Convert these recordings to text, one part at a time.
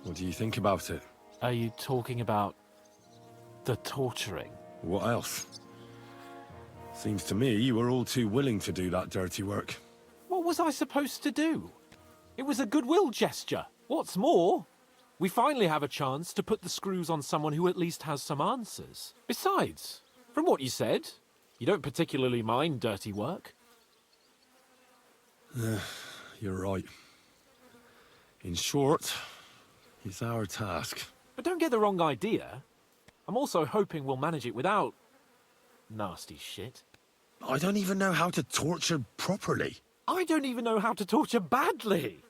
What do you think about it? Are you talking about the torturing? What else? Seems to me you were all too willing to do that dirty work. What was I supposed to do? It was a goodwill gesture. What's more, we finally have a chance to put the screws on someone who at least has some answers. Besides, from what you said, you don't particularly mind dirty work. You're right. In short, it's our task. But don't get the wrong idea. I'm also hoping we'll manage it without nasty shit. I don't even know how to torture properly. I don't even know how to torture badly.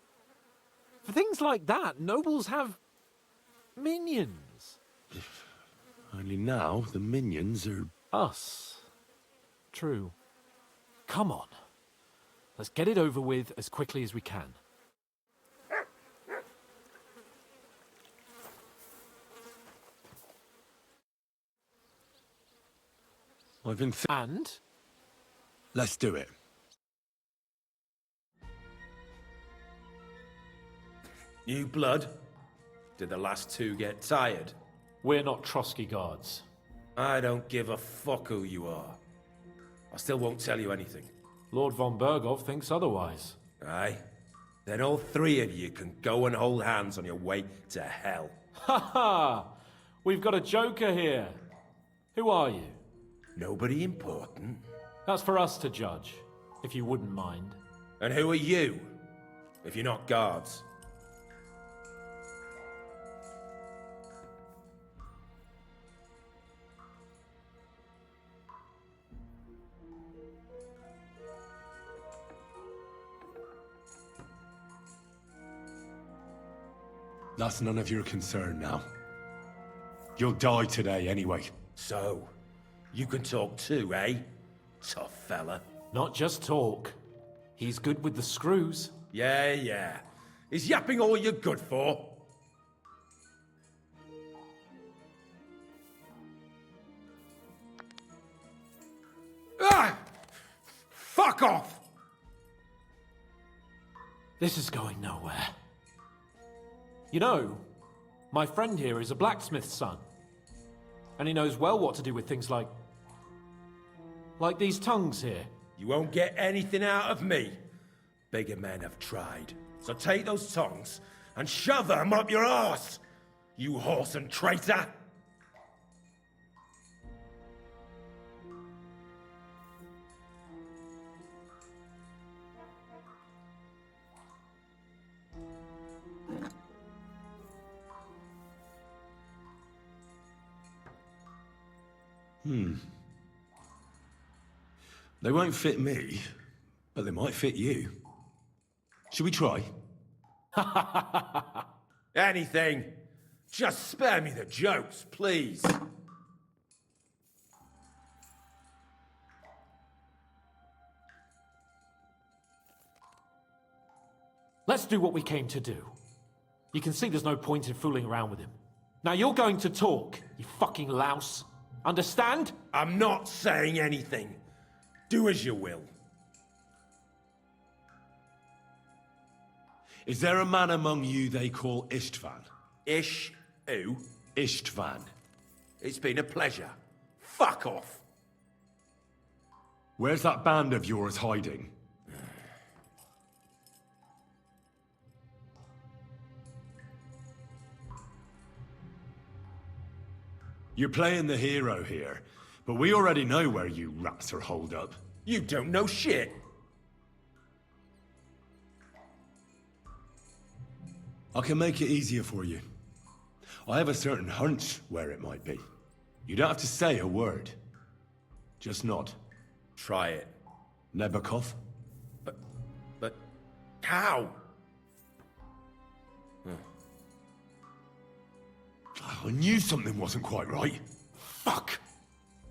For things like that, nobles have minions. Only now the minions are... Us. True. Come on. Let's get it over with as quickly as we can. I've been... And? Let's do it. New blood? Did the last two get tired? We're not Trotsky guards. I don't give a fuck who you are. I still won't tell you anything. Lord von Bergov thinks otherwise. Aye? Then all three of you can go and hold hands on your way to hell. Ha ha! We've got a joker here. Who are you? Nobody important. That's for us to judge, if you wouldn't mind. And who are you? If you're not guards. That's none of your concern now. You'll die today anyway. So, you can talk too, eh? Tough fella. Not just talk. He's good with the screws. Yeah. Is yapping all you're good for? Ah! Fuck off! This is going nowhere. You know, my friend here is a blacksmith's son. And he knows well what to do with things like these tongues here. You won't get anything out of me. Bigger men have tried. So take those tongs and shove them up your arse, you horse and traitor! They won't fit me, but they might fit you. Should we try? Anything. Just spare me the jokes, please. Let's do what we came to do. You can see there's no point in fooling around with him. Now you're going to talk, you fucking louse. Understand? I'm not saying anything. Do as you will. Is there a man among you they call Istvan? Ish who? Istvan. It's been a pleasure. Fuck off. Where's that band of yours hiding? You're playing the hero here, but we already know where you rats are holed up. You don't know shit. I can make it easier for you. I have a certain hunch where it might be. You don't have to say a word. Just nod. Try it. Nebakov? But how? I knew something wasn't quite right. Fuck!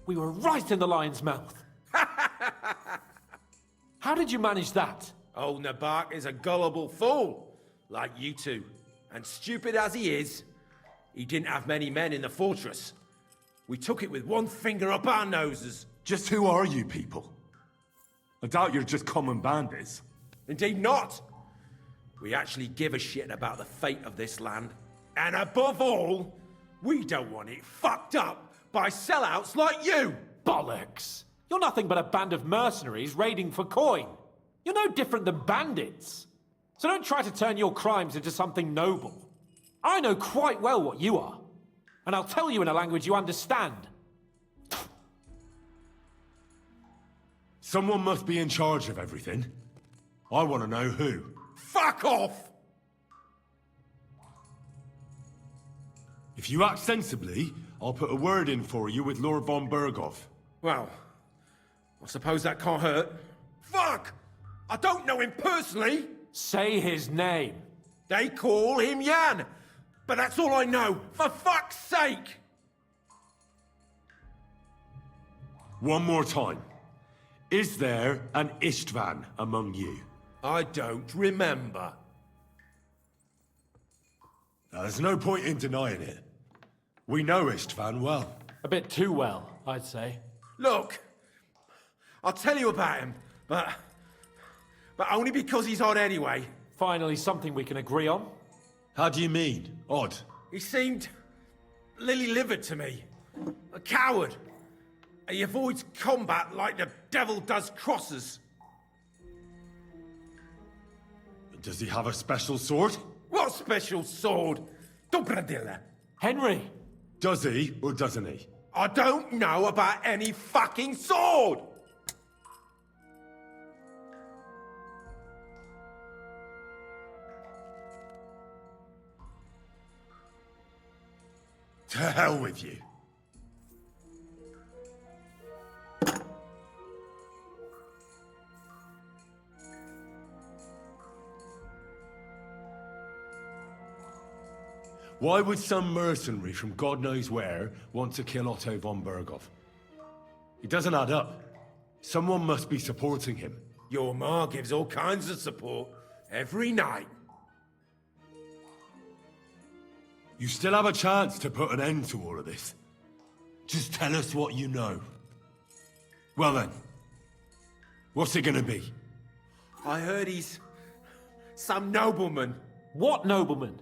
We were right in the lion's mouth. How did you manage that? Old Nabak is a gullible fool, like you two. And stupid as he is, he didn't have many men in the fortress. We took it with one finger up our noses. Just who are you people? I doubt you're just common bandits. Indeed not. We actually give a shit about the fate of this land. And above all, we don't want it fucked up by sellouts like you! Bollocks! You're nothing but a band of mercenaries raiding for coin. You're no different than bandits. So don't try to turn your crimes into something noble. I know quite well what you are. And I'll tell you in a language you understand. Someone must be in charge of everything. I want to know who. Fuck off! If you act sensibly, I'll put a word in for you with Lord von Berghoff. Well, I suppose that can't hurt. Fuck! I don't know him personally! Say his name. They call him Jan! But that's all I know, for fuck's sake! One more time. Is there an Istvan among you? I don't remember. Now, there's no point in denying it. We know Istvan well. A bit too well, I'd say. Look, I'll tell you about him, but only because he's odd anyway. Finally, something we can agree on. How do you mean? Odd? He seemed lily-livered to me. A coward. He avoids combat like the devil does crosses. Does he have a special sword? What special sword? Dobradilla. Henry! Does he, or doesn't he? I don't know about any fucking sword! To hell with you. Why would some mercenary from God knows where want to kill Otto von Berghoff? It doesn't add up. Someone must be supporting him. Your ma gives all kinds of support every night. You still have a chance to put an end to all of this. Just tell us what you know. Well then, what's it gonna be? I heard he's some nobleman. What nobleman?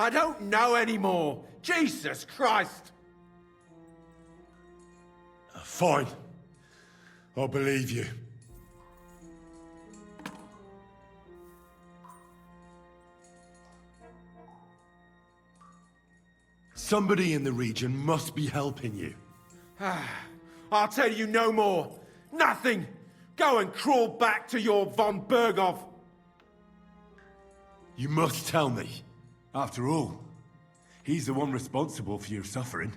I don't know anymore. Jesus Christ! Fine. I'll believe you. Somebody in the region must be helping you. I'll tell you no more. Nothing. Go and crawl back to your von Berghoff. You must tell me. After all, he's the one responsible for your suffering.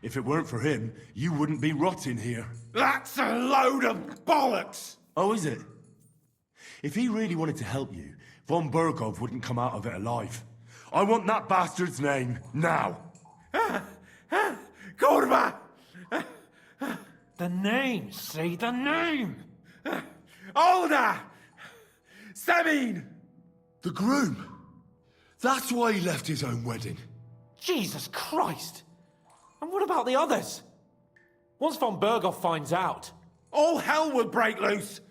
If it weren't for him, you wouldn't be rotting here. That's a load of bollocks! Oh, is it? If he really wanted to help you, von Berghoff wouldn't come out of it alive. I want that bastard's name, now! Kurva! The name! Say the name! Older! Semine! The groom! That's why he left his own wedding. Jesus Christ! And what about the others? Once von Berghoff finds out... All hell will break loose!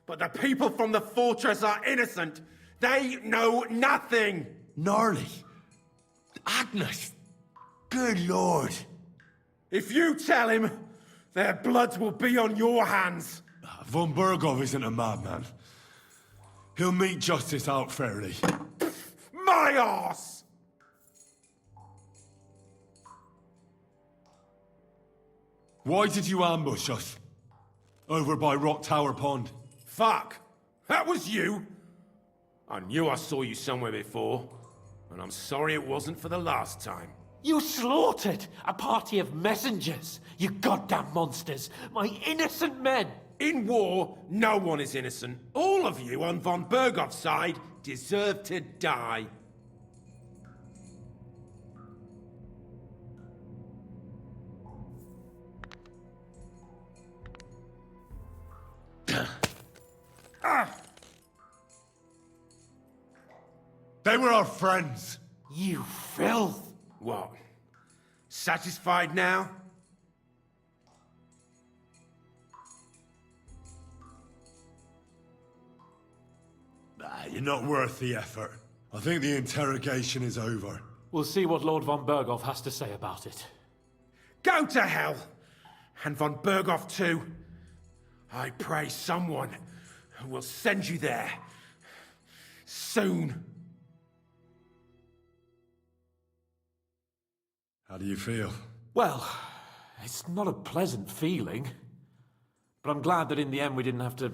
But the people from the fortress are innocent! They know nothing! Gnarly. Agnes. Good lord. If you tell him, their blood will be on your hands! Von Berghoff isn't a madman. He'll meet justice out fairly. My arse! Why did you ambush us? Over by Rock Tower Pond. Fuck! That was you! I knew I saw you somewhere before, and I'm sorry it wasn't for the last time. You slaughtered a party of messengers! You goddamn monsters! My innocent men! In war, no one is innocent. All of you on von Berghoff's side deserve to die. They were our friends. You filth! What? Satisfied now? You're not worth the effort. I think the interrogation is over. We'll see what Lord von Berghoff has to say about it. Go to hell! And von Berghoff too. I pray someone will send you there. Soon. How do you feel? Well, it's not a pleasant feeling. But I'm glad that in the end we didn't have to,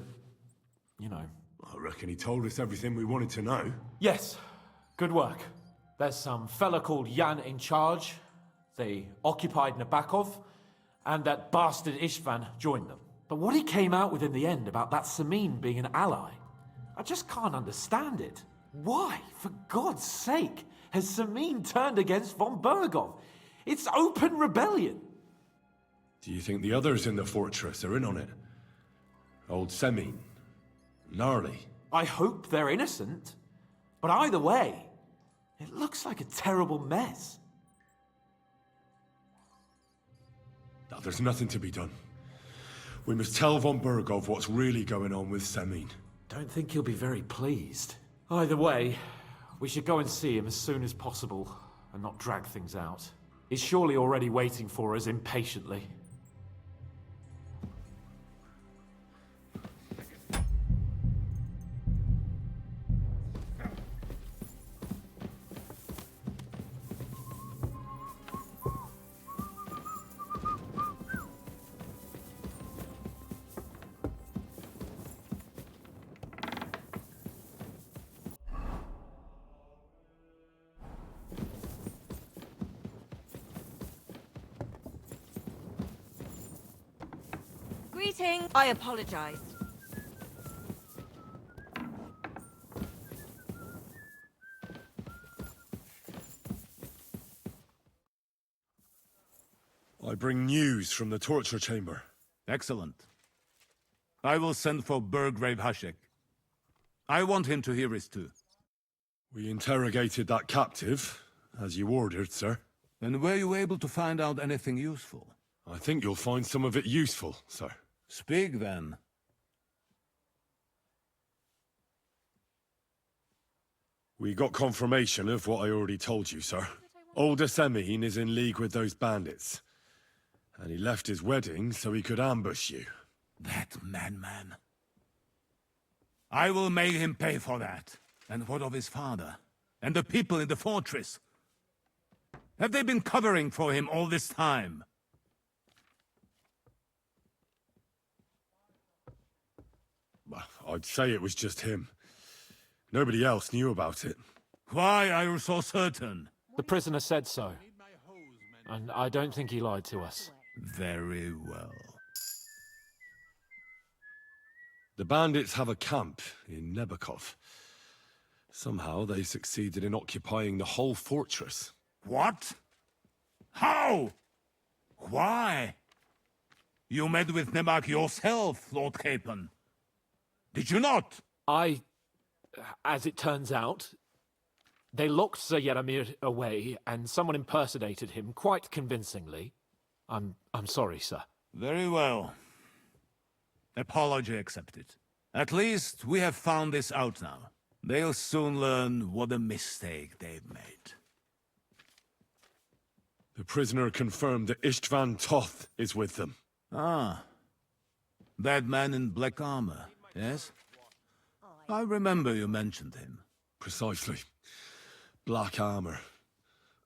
you know. I reckon he told us everything we wanted to know. Yes, good work. There's some fella called Jan in charge. They occupied Nabokov, and that bastard Istvan joined them. But what he came out with in the end about that Semine being an ally, I just can't understand it. Why, for God's sake, has Semine turned against von Berghoff? It's open rebellion. Do you think the others in the fortress are in on it? Old Semine? Gnarly? I hope they're innocent. But either way, it looks like a terrible mess. No, there's nothing to be done. We must tell von Berghoff what's really going on with Semine. Don't think he'll be very pleased. Either way, we should go and see him as soon as possible and not drag things out. He's surely already waiting for us impatiently. Greeting. I apologize. I bring news from the torture chamber. Excellent. I will send for Burgrave Hashek. I want him to hear it too. We interrogated that captive, as you ordered, sir. And were you able to find out anything useful? I think you'll find some of it useful, sir. Speak then. We got confirmation of what I already told you, sir. Older Semine is in league with those bandits. And he left his wedding so he could ambush you. That madman. I will make him pay for that. And what of his father? And the people in the fortress? Have they been covering for him all this time? I'd say it was just him. Nobody else knew about it. Why are you so certain? The prisoner said so. And I don't think he lied to us. Very well. The bandits have a camp in Nabokov. Somehow they succeeded in occupying the whole fortress. What? How? Why? You met with Nemak yourself, Lord Capon. Did you not? As it turns out, they locked Sir Yaramir away, and someone impersonated him quite convincingly. I'm sorry, sir. Very well. Apology accepted. At least we have found this out now. They'll soon learn what a mistake they've made. The prisoner confirmed that Istvan Toth is with them. Ah. That man in black armor, yes? I remember you mentioned him. Precisely. Black armor.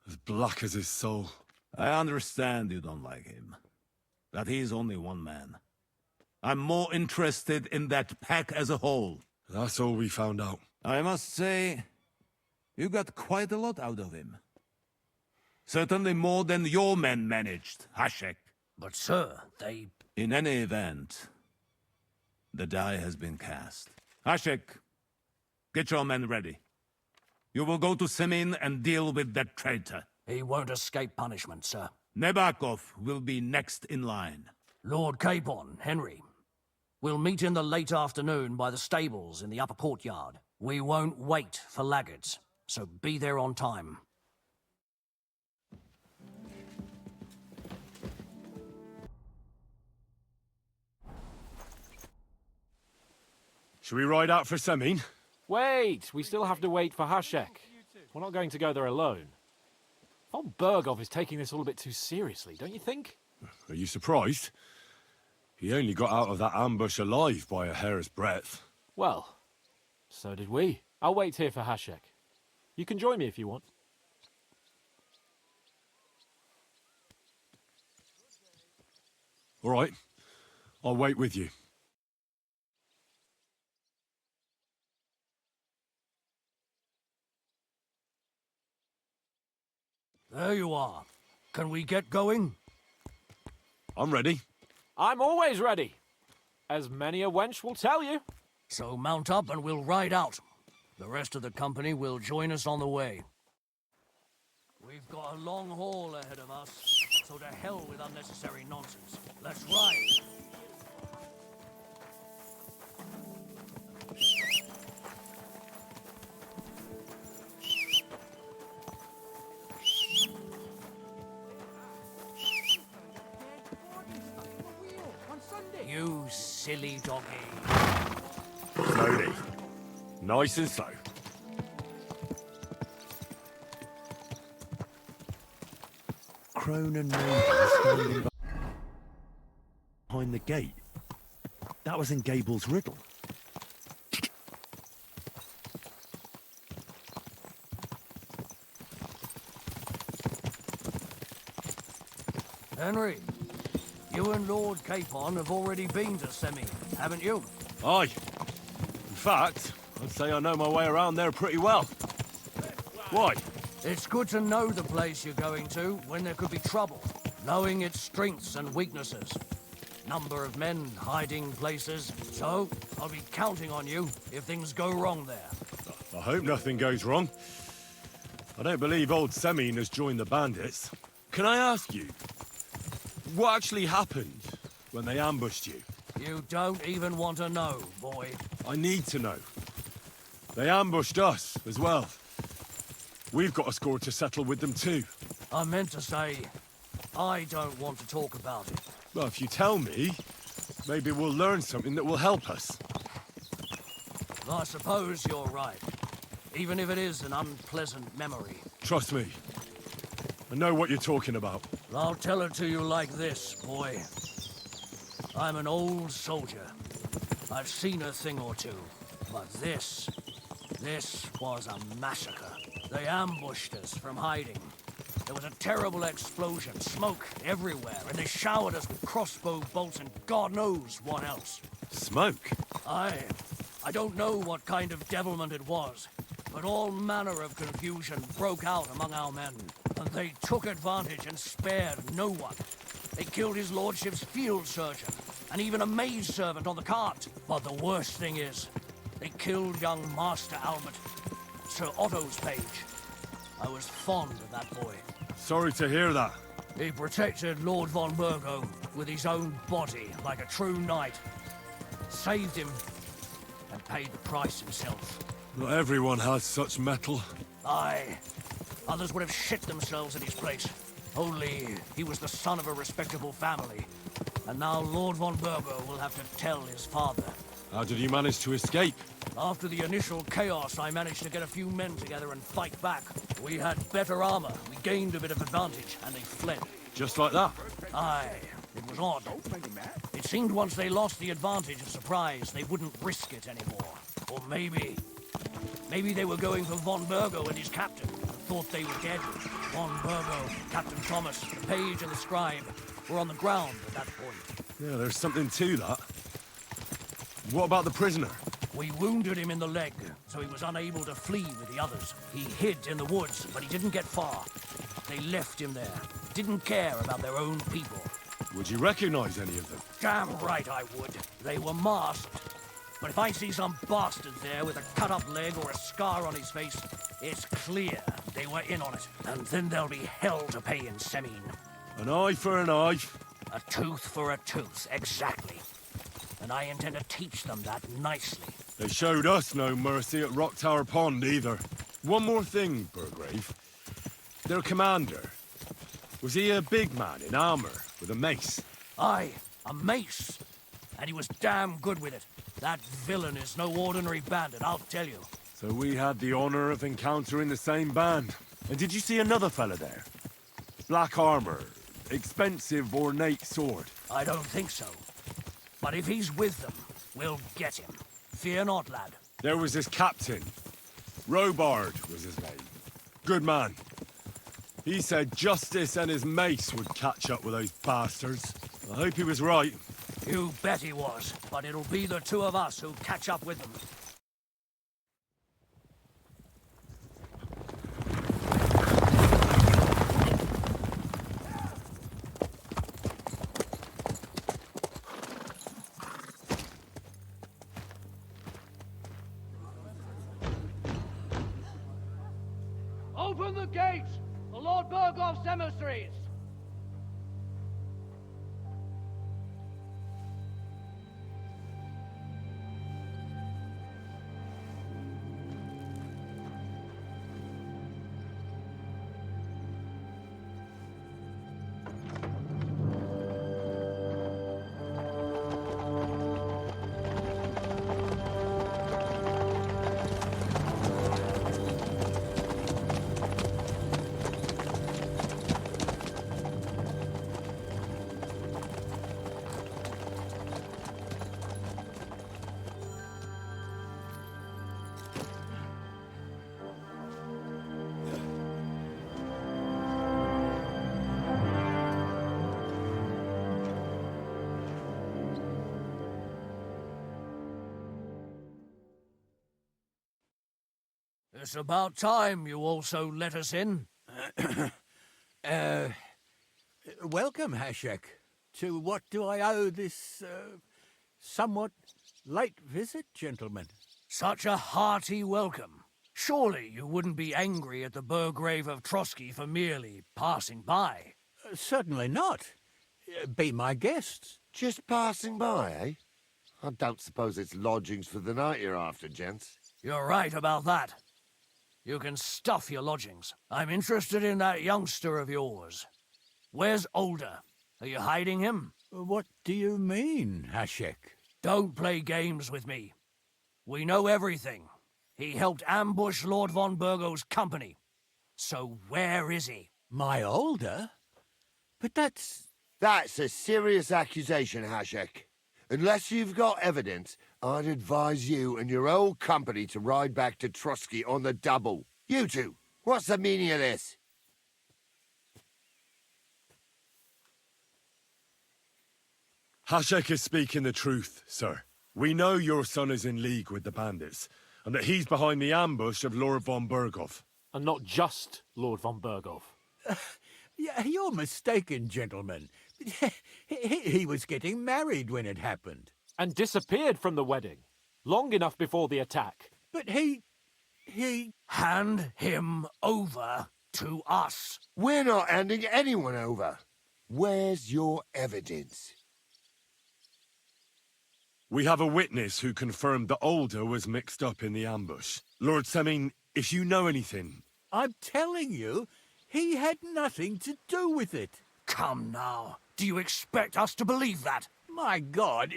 As black as his soul. I understand you don't like him. But he's only one man. I'm more interested in that pack as a whole. That's all we found out. I must say, you got quite a lot out of him. Certainly more than your men managed, Hashek. But sir, they... In any event, the die has been cast. Hashek, get your men ready. You will go to Semine and deal with that traitor. He won't escape punishment, sir. Nabokov will be next in line. Lord Capon, Henry. We'll meet in the late afternoon by the stables in the upper courtyard. We won't wait for laggards, so be there on time. Should we ride out for Semine? Wait! We still have to wait for Hashek. We're not going to go there alone. Von Bergov is taking this all a bit too seriously, don't you think? Are you surprised? He only got out of that ambush alive by a hair's breadth. Well, so did we. I'll wait here for Hashek. You can join me if you want. All right. I'll wait with you. There you are. Can we get going? I'm ready. I'm always ready, as many a wench will tell you. So mount up and we'll ride out. The rest of the company will join us on the way. We've got a long haul ahead of us, so to hell with unnecessary nonsense. Let's ride! You silly doggy. Slowly. Nice and slow. Crone and Raven standing behind the gate. That was in Gable's riddle. Henry, you and Lord Capon have already been to Semine, haven't you? Aye. In fact, I'd say I know my way around there pretty well. Why? It's good to know the place you're going to when there could be trouble, knowing its strengths and weaknesses. Number of men, hiding places. So, I'll be counting on you if things go wrong there. I hope nothing goes wrong. I don't believe old Semine has joined the bandits. Can I ask you, what actually happened when they ambushed you? You don't even want to know, boy. I need to know. They ambushed us as well. We've got a score to settle with them too. I meant to say, I don't want to talk about it. Well, if you tell me, maybe we'll learn something that will help us. I suppose you're right. Even if it is an unpleasant memory. Trust me. I know what you're talking about. I'll tell it to you like this, boy. I'm an old soldier. I've seen a thing or two. But this was a massacre. They ambushed us from hiding. There was a terrible explosion, smoke everywhere, and they showered us with crossbow bolts and God knows what else. Smoke? I don't know what kind of devilment it was, but all manner of confusion broke out among our men, and they took advantage and spared no one. They killed his lordship's field surgeon, and even a maid servant on the cart. But the worst thing is, they killed young Master Albert, Sir Otto's page. I was fond of that boy. Sorry to hear that. He protected Lord von Burgo with his own body like a true knight. Saved him and paid the price himself. Not everyone has such metal. Aye. Others would have shit themselves in his place. Only he was the son of a respectable family. And now Lord von Burgo will have to tell his father. How did you manage to escape? After the initial chaos, I managed to get a few men together and fight back. We had better armor, we gained a bit of advantage, and they fled. Just like that? Aye, it was odd. It seemed once they lost the advantage of surprise, they wouldn't risk it anymore. Or maybe they were going for von Burgo and his captain, and thought they were dead. Von Burgo, Captain Thomas, the page and the scribe were on the ground at that point. Yeah, there's something to that. What about the prisoner? We wounded him in the leg, so he was unable to flee with the others. He hid in the woods, but he didn't get far. They left him there. Didn't care about their own people. Would you recognize any of them? Damn right I would. They were masked. But if I see some bastard there with a cut-up leg or a scar on his face, it's clear they were in on it. And then there'll be hell to pay in Semine. An eye for an eye. A tooth for a tooth, exactly. And I intend to teach them that nicely. They showed us no mercy at Rock Tower Pond either. One more thing, Burgrave. Their commander. Was he a big man in armor with a mace? Aye, a mace. And he was damn good with it. That villain is no ordinary bandit, I'll tell you. So we had the honor of encountering the same band. And did you see another fella there? Black armor, expensive ornate sword. I don't think so. But if he's with them, we'll get him. Fear not, lad. There was his captain. Robard was his name. Good man. He said Justice and his mace would catch up with those bastards. I hope he was right. You bet he was. But it'll be the two of us who catch up with them. Open the gates! The Lord Burgoff's emissaries! It's about time you also let us in. Welcome, Hashek. To what do I owe this, somewhat late visit, gentlemen? Such a hearty welcome. Surely you wouldn't be angry at the Burgrave of Trotsky for merely passing by. Certainly not. Be my guests. Just passing by, eh? I don't suppose it's lodgings for the night you're after, gents. You're right about that. You can stuff your lodgings. I'm interested in that youngster of yours. Where's Older? Are you hiding him? What do you mean, Hashek? Don't play games with me. We know everything. He helped ambush Lord von Burgo's company. So where is he? My Older? But that's... That's a serious accusation, Hashek. Unless you've got evidence, I'd advise you and your old company to ride back to Trotsky on the double. You two, what's the meaning of this? Hashek is speaking the truth, sir. We know your son is in league with the bandits, and that he's behind the ambush of Lord von Burgov. And not just Lord von Burgov. Yeah, you're mistaken, gentlemen. He was getting married when it happened. And disappeared from the wedding. Long enough before the attack. But he... Hand him over to us. We're not handing anyone over. Where's your evidence? We have a witness who confirmed that Older was mixed up in the ambush. Lord Semine, if you know anything... I'm telling you, he had nothing to do with it. Come now. Do you expect us to believe that? My God,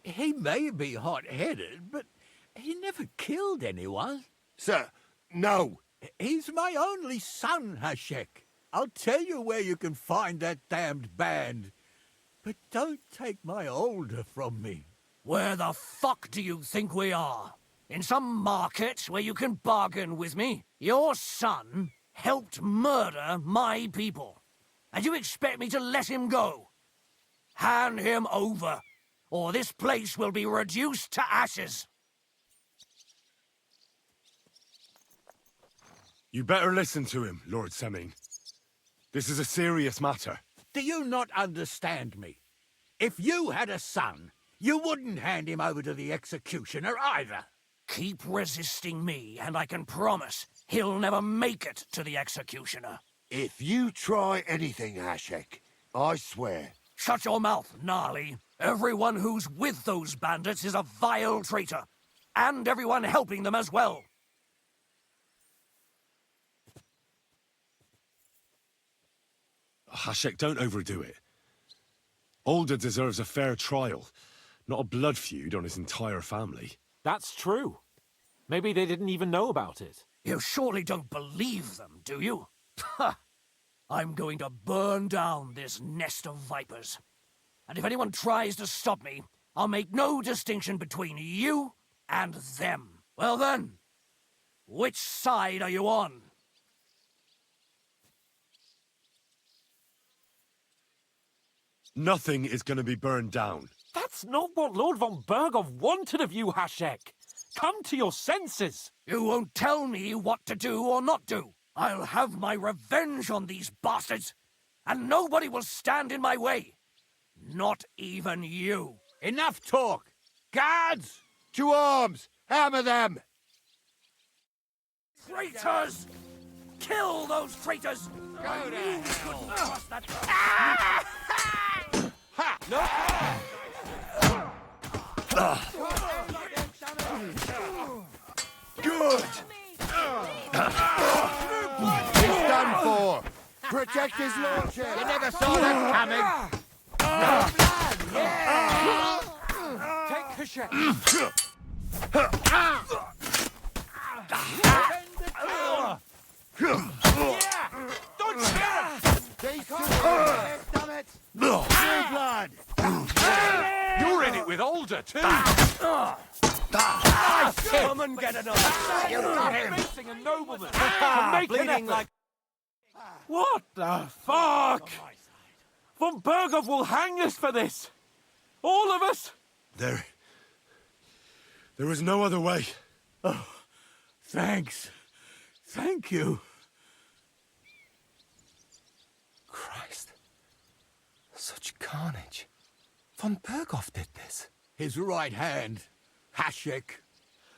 he may be hot-headed, but he never killed anyone. Sir, no. He's my only son, Hashek. I'll tell you where you can find that damned band. But don't take my Older from me. Where the fuck do you think we are? In some market where you can bargain with me? Your son helped murder my people. And you expect me to let him go? Hand him over, or this place will be reduced to ashes. You better listen to him, Lord Semine. This is a serious matter. Do you not understand me? If you had a son, you wouldn't hand him over to the executioner either. Keep resisting me, and I can promise he'll never make it to the executioner. If you try anything, Hashek, I swear. Shut your mouth, Gnarly. Everyone who's with those bandits is a vile traitor. And everyone helping them as well. Hashek, don't overdo it. Older deserves a fair trial, not a blood feud on his entire family. That's true. Maybe they didn't even know about it. You surely don't believe them, do you? I'm going to burn down this nest of vipers. And if anyone tries to stop me, I'll make no distinction between you and them. Well then, which side are you on? Nothing is going to be burned down. That's not what Lord von Berghoff wanted of you, Hashek. Come to your senses. You won't tell me what to do or not do. I'll have my revenge on these bastards, and nobody will stand in my way. Not even you. Enough talk! Guards! To arms! Hammer them! Traitors! Kill those traitors! Go to hell! Trust that... Good! He's done for! Protect his lordship! You never saw that coming! Take Hashek. Don't scare him! These two damn it! Blue blood! You're in it with Alder, too. Come and get another. You got him. Facing a nobleman. To make an effort. Like... What the fuck? Von Berghoff will hang us for this. All of us. There is no other way. Oh, thanks. Thank you. Christ. Such carnage. Von Berghoff did this. His right hand, Hashek.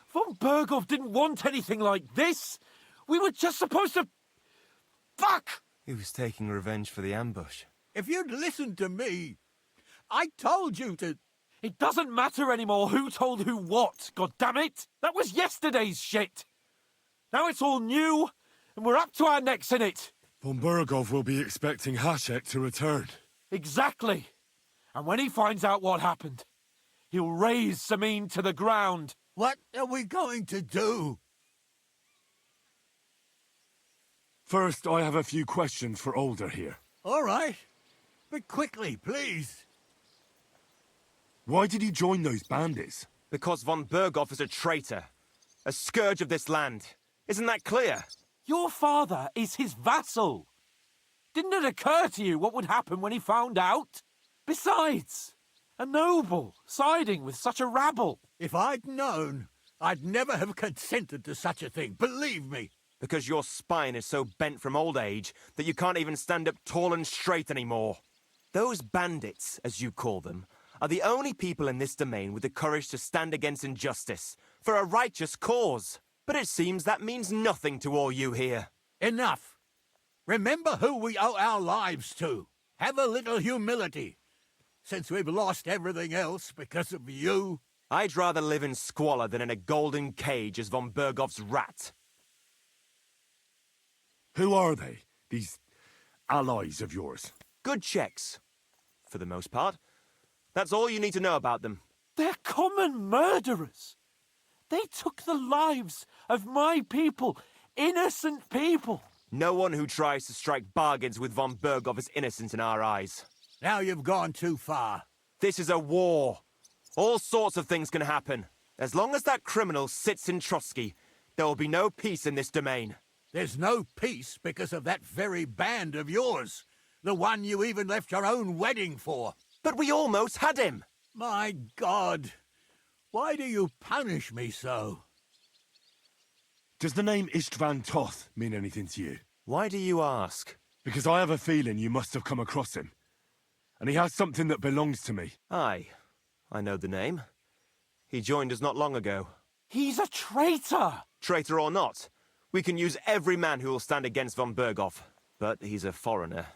Von Berghoff didn't want anything like this. We were just supposed to... Fuck! He was taking revenge for the ambush. If you'd listened to me, I told you to... It doesn't matter anymore who told who what, goddammit! That was yesterday's shit! Now it's all new, and we're up to our necks in it! Von Berghoff will be expecting Hashek to return. Exactly. And when he finds out what happened, he'll raise Semine to the ground. What are we going to do? First, I have a few questions for Alder here. All right. But quickly, please. Why did you join those bandits? Because von Berghoff is a traitor. A scourge of this land. Isn't that clear? Your father is his vassal. Didn't it occur to you what would happen when he found out? Besides, a noble siding with such a rabble. If I'd known, I'd never have consented to such a thing, believe me. Because your spine is so bent from old age that you can't even stand up tall and straight anymore. Those bandits, as you call them, are the only people in this domain with the courage to stand against injustice, for a righteous cause. But it seems that means nothing to all you here. Enough. Remember who we owe our lives to. Have a little humility. Since we've lost everything else because of you. I'd rather live in squalor than in a golden cage as von Berghoff's rat. Who are they, these allies of yours? Good checks, for the most part. That's all you need to know about them. They're common murderers. They took the lives of my people, innocent people. No one who tries to strike bargains with von Berghoff is innocent in our eyes. Now you've gone too far. This is a war. All sorts of things can happen. As long as that criminal sits in Trotsky, there will be no peace in this domain. There's no peace because of that very band of yours. The one you even left your own wedding for. But we almost had him. My God. Why do you punish me so? Does the name Istvan Toth mean anything to you? Why do you ask? Because I have a feeling you must have come across him. And he has something that belongs to me. Aye, I know the name. He joined us not long ago. He's a traitor! Traitor or not, we can use every man who will stand against von Berghoff. But he's a foreigner,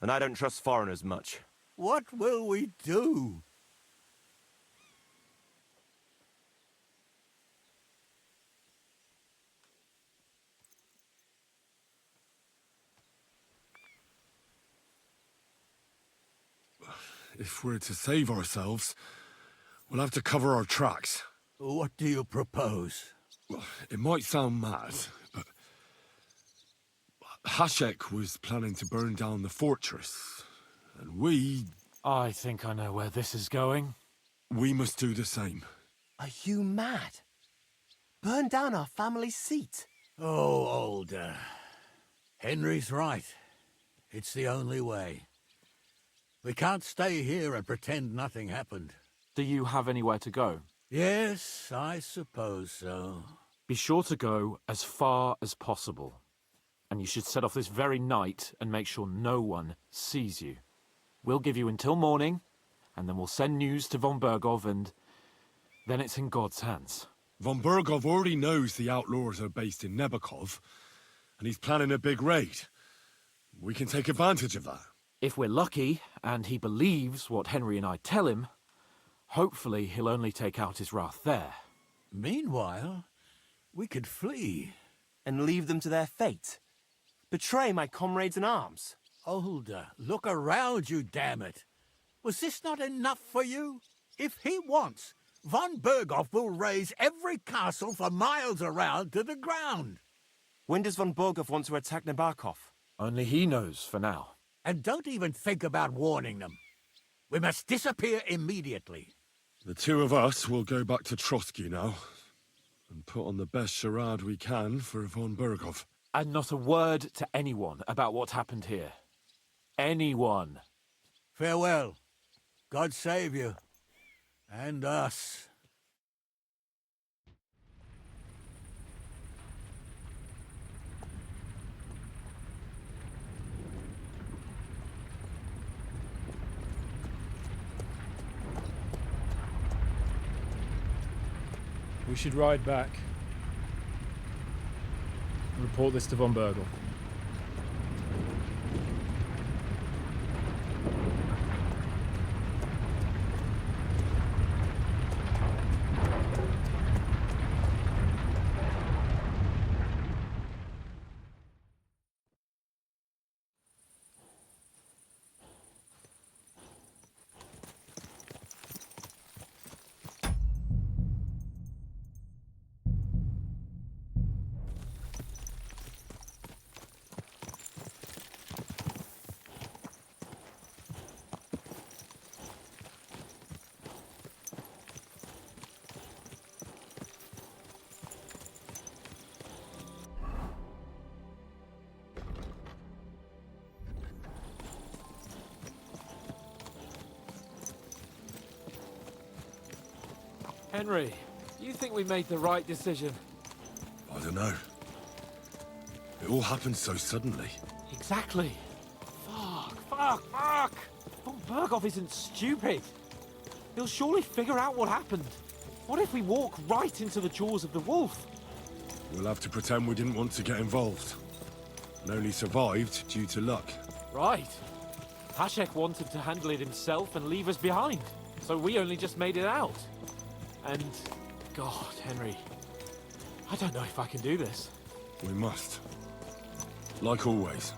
and I don't trust foreigners much. What will we do? If we're to save ourselves, we'll have to cover our tracks. What do you propose? Well, it might sound mad, but Hashek was planning to burn down the fortress, and I think I know where this is going. we must do the same. Are you mad? Burn down our family seat? Oh, Older. Henry's right. It's the only way. We can't stay here and pretend nothing happened. Do you have anywhere to go? Yes, I suppose so. Be sure to go as far as possible. And you should set off this very night and make sure no one sees you. We'll give you until morning, and then we'll send news to von Bergov, and then it's in God's hands. Von Bergov already knows the outlaws are based in Nebakov, and he's planning a big raid. We can take advantage of that. If we're lucky, and he believes what Henry and I tell him, hopefully he'll only take out his wrath there. Meanwhile, we could flee. And leave them to their fate? Betray my comrades in arms? Older, look around you, damn it. Was this not enough for you? If he wants, von Bergov will raise every castle for miles around to the ground. When does von Bergov want to attack Nabokov? Only he knows for now. And don't even think about warning them. We must disappear immediately. The two of us will go back to Trotsky now, and put on the best charade we can for von Bergov. And not a word to anyone about what happened here. Anyone. Farewell. God save you. And us. We should ride back. Report this to von Bergel. Henry, you think we made the right decision? I don't know. It all happened so suddenly. Exactly. Fuck! Von Bergov isn't stupid. He'll surely figure out what happened. What if we walk right into the jaws of the wolf? We'll have to pretend we didn't want to get involved, and only survived due to luck. Right. Hashek wanted to handle it himself and leave us behind, so we only just made it out. And, God, Henry, I don't know if I can do this. We must. Like always.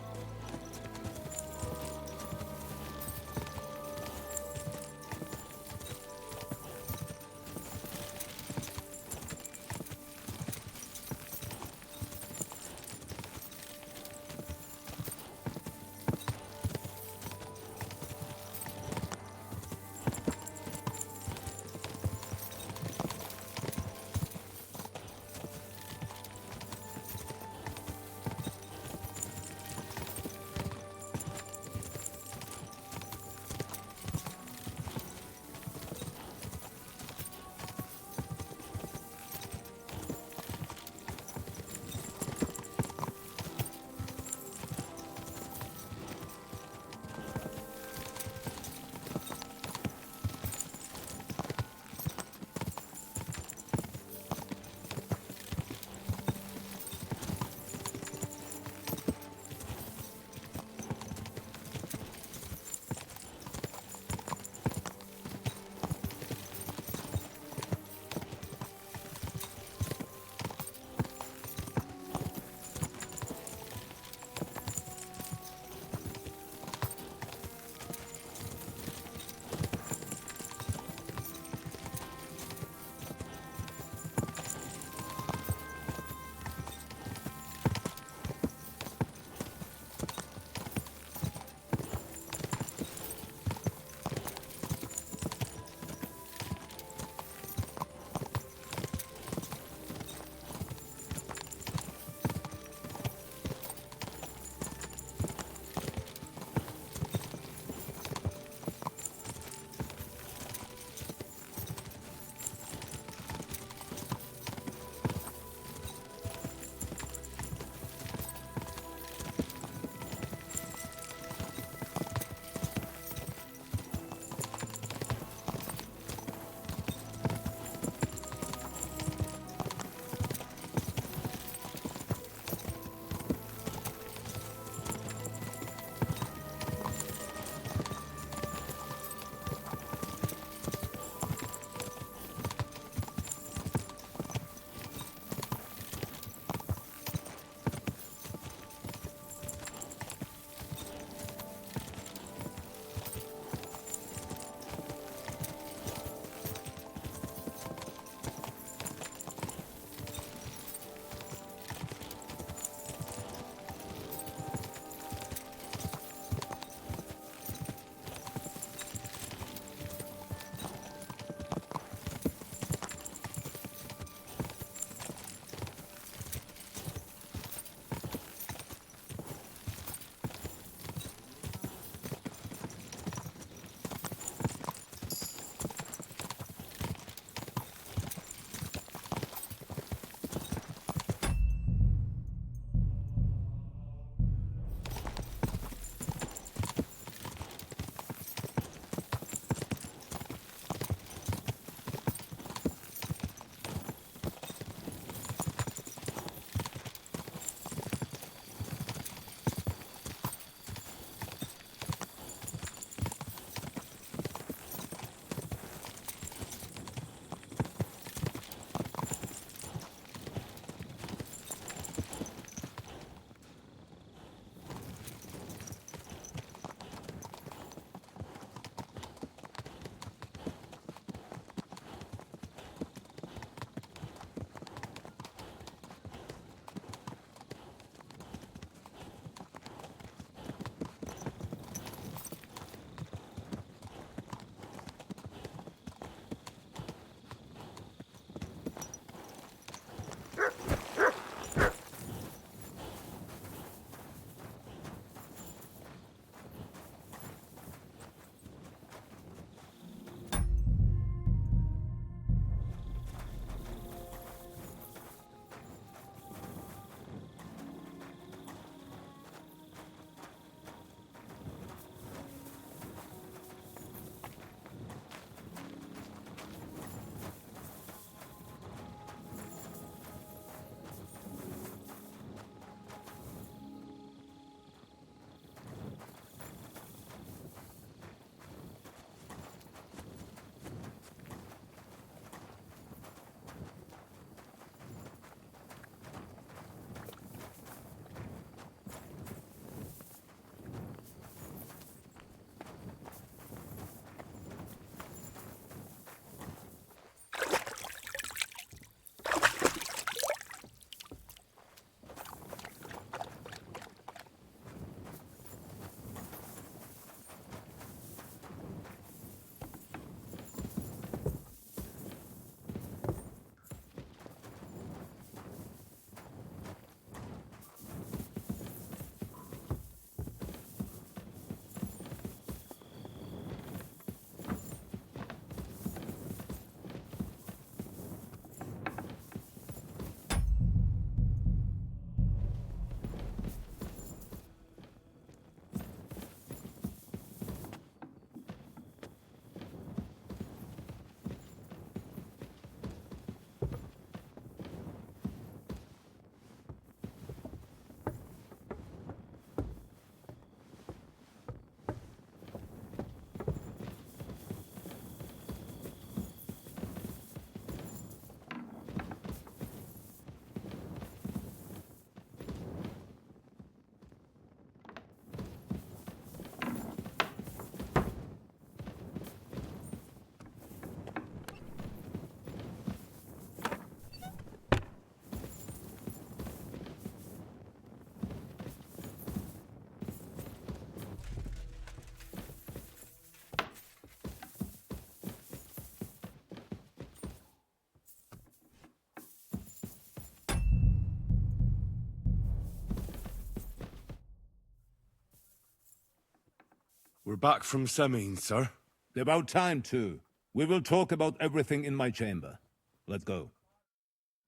We're back from Semine, sir. About time, too. We will talk about everything in my chamber. Let's go.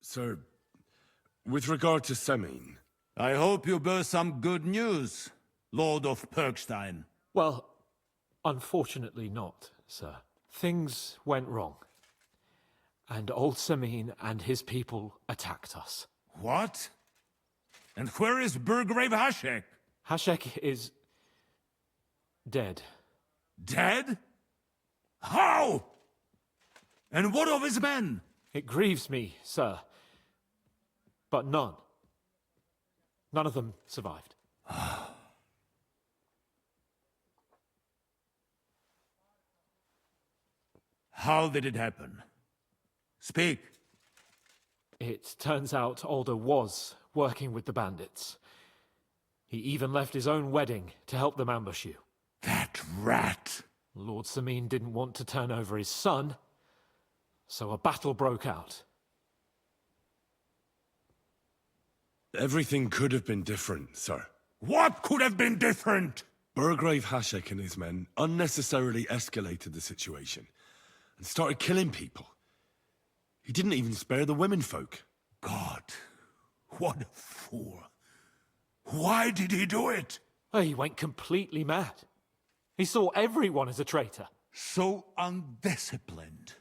Sir, with regard to Semine... I hope you bear some good news, Lord of Perkstein. Well, unfortunately not, sir. Things went wrong. And old Semine and his people attacked us. What? And where is Burgrave Hashek? Hashek is... dead. Dead? How? And what of his men? It grieves me, sir. But none of them survived. How did it happen? Speak. It turns out Alder was working with the bandits. He even left his own wedding to help them ambush you. That rat! Lord Semine didn't want to turn over his son, so a battle broke out. Everything could have been different, sir. What could have been different? Burgrave Hashek and his men unnecessarily escalated the situation and started killing people. He didn't even spare the womenfolk. God, what a fool. Why did he do it? Oh, he went completely mad. He saw everyone as a traitor. So undisciplined.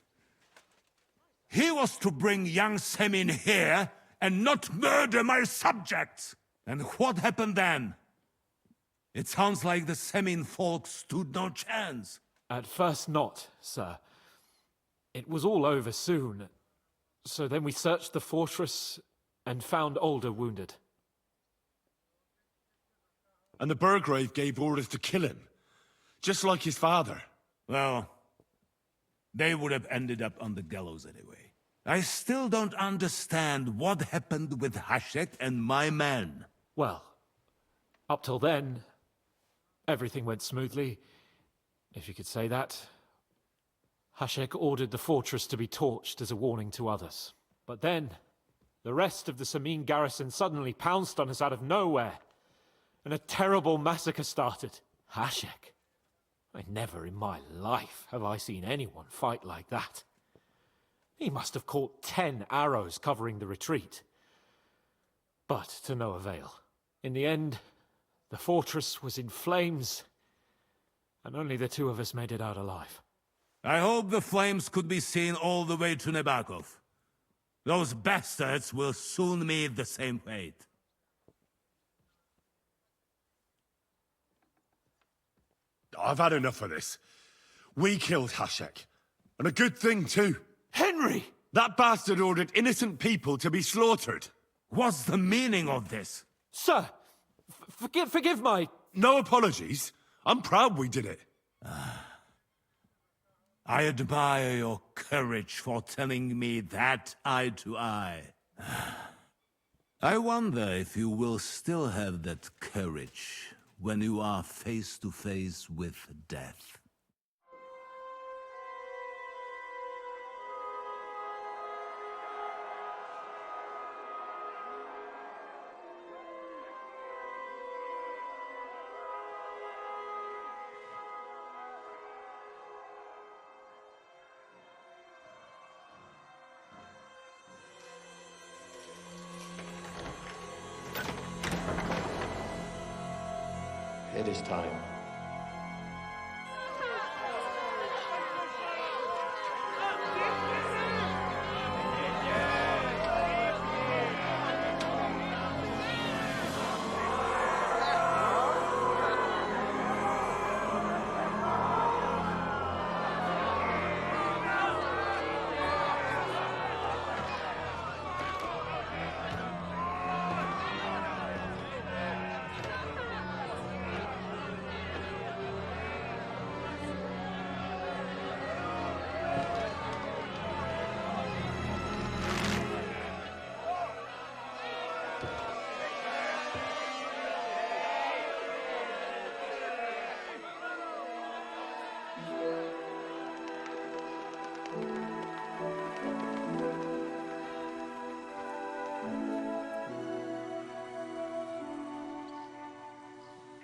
He was to bring young Semine here and not murder my subjects. And what happened then? It sounds like the Semine folk stood no chance. At first not, sir. It was all over soon. So then we searched the fortress and found Alder wounded. And the Burgrave gave orders to kill him, just like his father. Well, they would have ended up on the gallows anyway. I still don't understand what happened with Hashek and my men. Well, up till then, everything went smoothly, if you could say that. Hashek ordered the fortress to be torched as a warning to others. But then, the rest of the Semine garrison suddenly pounced on us out of nowhere, and a terrible massacre started. Hashek. Never in my life have I seen anyone fight like that. He must have caught 10 arrows covering the retreat. But to no avail. In the end, the fortress was in flames, and only the two of us made it out alive. I hope the flames could be seen all the way to Nebakov. Those bastards will soon meet the same fate. I've had enough of this. We killed Hashek. And a good thing, too. Henry! That bastard ordered innocent people to be slaughtered. What's the meaning of this? Sir! Forgive my... No apologies. I'm proud we did it. I admire your courage for telling me that eye to eye. I wonder if you will still have that courage when you are face to face with death. It is time.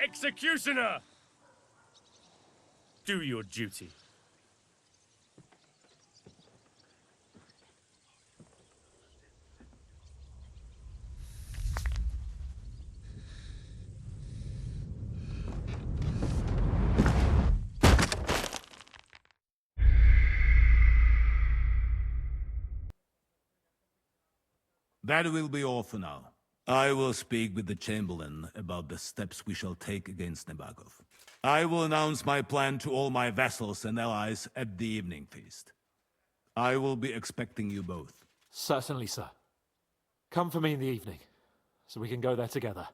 Executioner! Do your duty. That will be all for now. I will speak with the Chamberlain about the steps we shall take against Nabokov. I will announce my plan to all my vassals and allies at the evening feast. I will be expecting you both. Certainly, sir. Come for me in the evening, so we can go there together.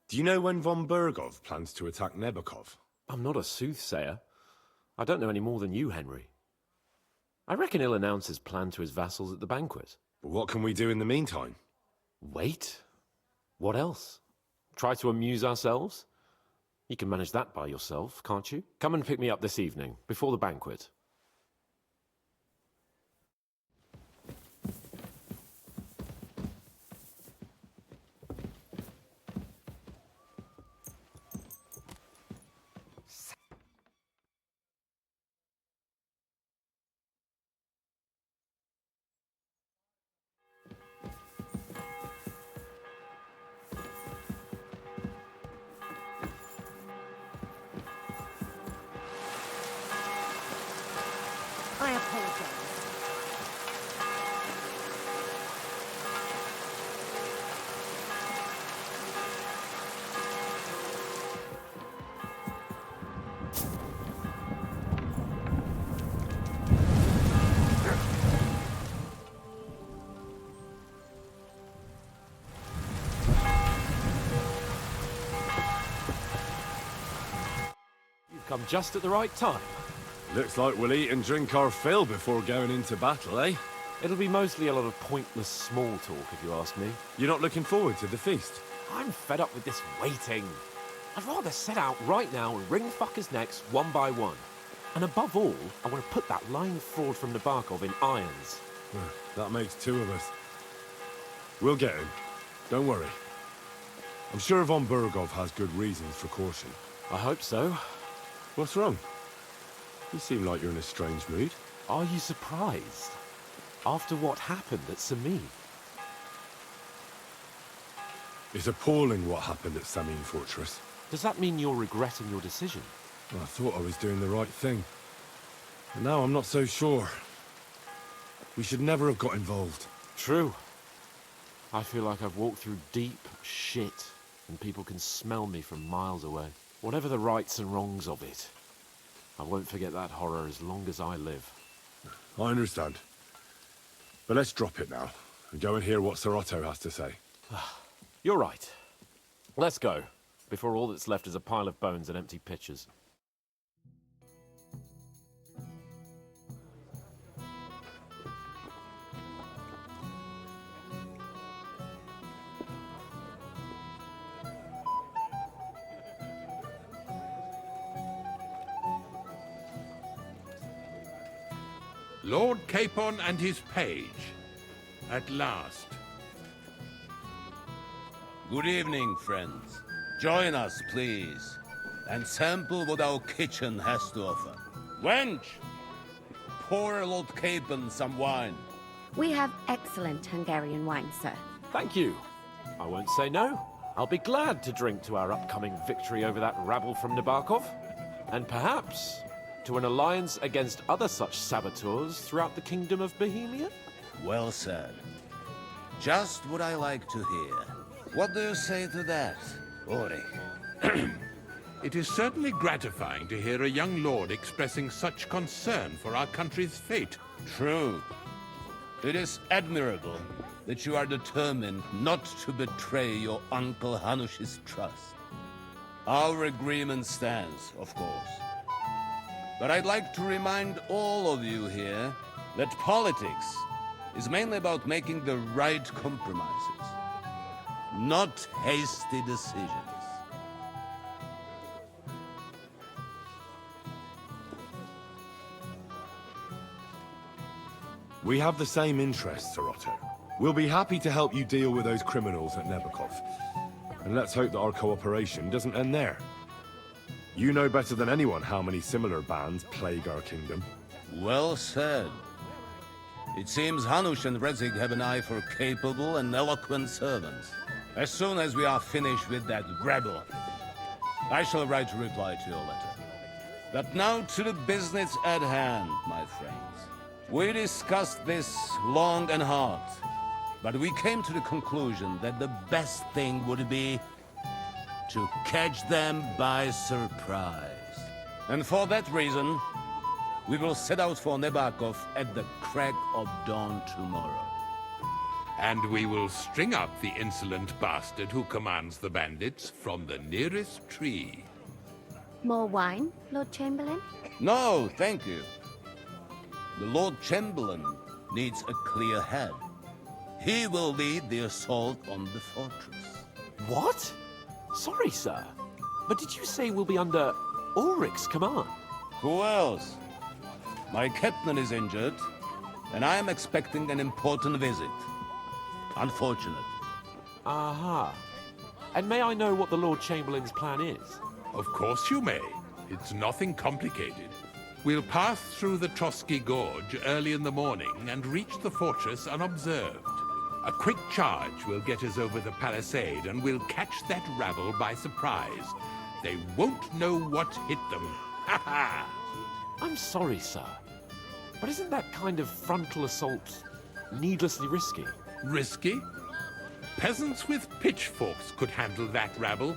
Do you know when von Bergov plans to attack Nebokov? I'm not a soothsayer. I don't know any more than you, Henry. I reckon he'll announce his plan to his vassals at the banquet. But what can we do in the meantime? Wait? What else? Try to amuse ourselves? You can manage that by yourself, can't you? Come and pick me up this evening, before the banquet. I apologize. You've come just at the right time. Looks like we'll eat and drink our fill before going into battle, eh? It'll be mostly a lot of pointless small talk, if you ask me. You're not looking forward to the feast? I'm fed up with this waiting. I'd rather set out right now and wring fuckers' necks one by one. And above all, I want to put that lying fraud from Nabokov in irons. That makes two of us. We'll get him. Don't worry. I'm sure von Bergov has good reasons for caution. I hope so. What's wrong? You seem like you're in a strange mood. Are you surprised? After what happened at Semine? It's appalling what happened at Semine Fortress. Does that mean you're regretting your decision? Well, I thought I was doing the right thing. But now I'm not so sure. We should never have got involved. True. I feel like I've walked through deep shit, and people can smell me from miles away. Whatever the rights and wrongs of it, I won't forget that horror as long as I live. I understand. But let's drop it now, and go and hear what Sir Otto has to say. You're right. Let's go, before all that's left is a pile of bones and empty pitchers. Lord Capon and his page. At last. Good evening, friends. Join us, please, and sample what our kitchen has to offer. Wench, pour Lord Capon some wine. We have excellent Hungarian wine, sir. Thank you. I won't say no. I'll be glad to drink to our upcoming victory over that rabble from Nabokov. And perhaps to an alliance against other such saboteurs throughout the Kingdom of Bohemia? Well said. Just what I like to hear. What do you say to that, Ori? It is certainly gratifying to hear a young lord expressing such concern for our country's fate. True. It is admirable that you are determined not to betray your Uncle Hanush's trust. Our agreement stands, of course. But I'd like to remind all of you here that politics is mainly about making the right compromises, not hasty decisions. We have the same interests, Sir Otto. We'll be happy to help you deal with those criminals at Nebakov. And let's hope that our cooperation doesn't end there. You know better than anyone how many similar bands plague our kingdom. Well said. It seems Hanush and Rezig have an eye for capable and eloquent servants. As soon as we are finished with that rebel, I shall write a reply to your letter. But now to the business at hand, my friends. We discussed this long and hard, but we came to the conclusion that the best thing would be to catch them by surprise. And for that reason, we will set out for Nebakov at the crack of dawn tomorrow. And we will string up the insolent bastard who commands the bandits from the nearest tree. More wine, Lord Chamberlain? No, thank you. The Lord Chamberlain needs a clear head. He will lead the assault on the fortress. What? Sorry, sir. But did you say we'll be under Ulrich's command? Who else? My captain is injured, and I am expecting an important visit. Unfortunate. Aha. And may I know what the Lord Chamberlain's plan is? Of course you may. It's nothing complicated. We'll pass through the Trotsky Gorge early in the morning and reach the fortress unobserved. A quick charge will get us over the palisade, and we'll catch that rabble by surprise. They won't know what hit them. Ha ha! I'm sorry, sir. But isn't that kind of frontal assault needlessly risky? Risky? Peasants with pitchforks could handle that rabble.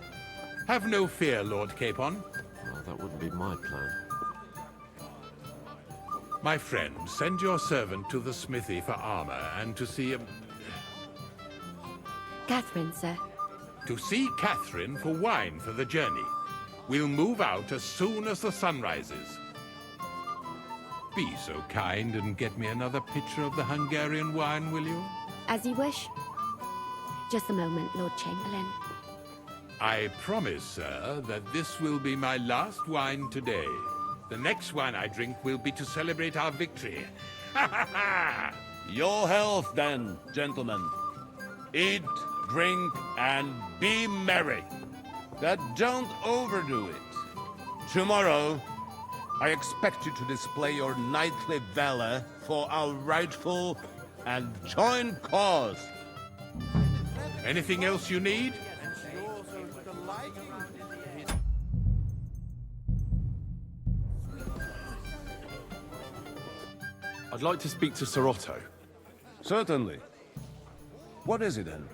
Have no fear, Lord Capon. Well, that wouldn't be my plan. My friend, send your servant to the smithy for armor and to see Catherine, sir. To see Catherine for wine for the journey. We'll move out as soon as the sun rises. Be so kind and get me another pitcher of the Hungarian wine, will you? As you wish. Just a moment, Lord Chamberlain. I promise, sir, that this will be my last wine today. The next wine I drink will be to celebrate our victory. Ha ha ha! Your health, then, gentlemen. Eat, drink, and be merry. But don't overdo it. Tomorrow, I expect you to display your knightly valor for our rightful and joint cause. Anything else you need? I'd like to speak to Sir Otto. Certainly. What is it, Henry?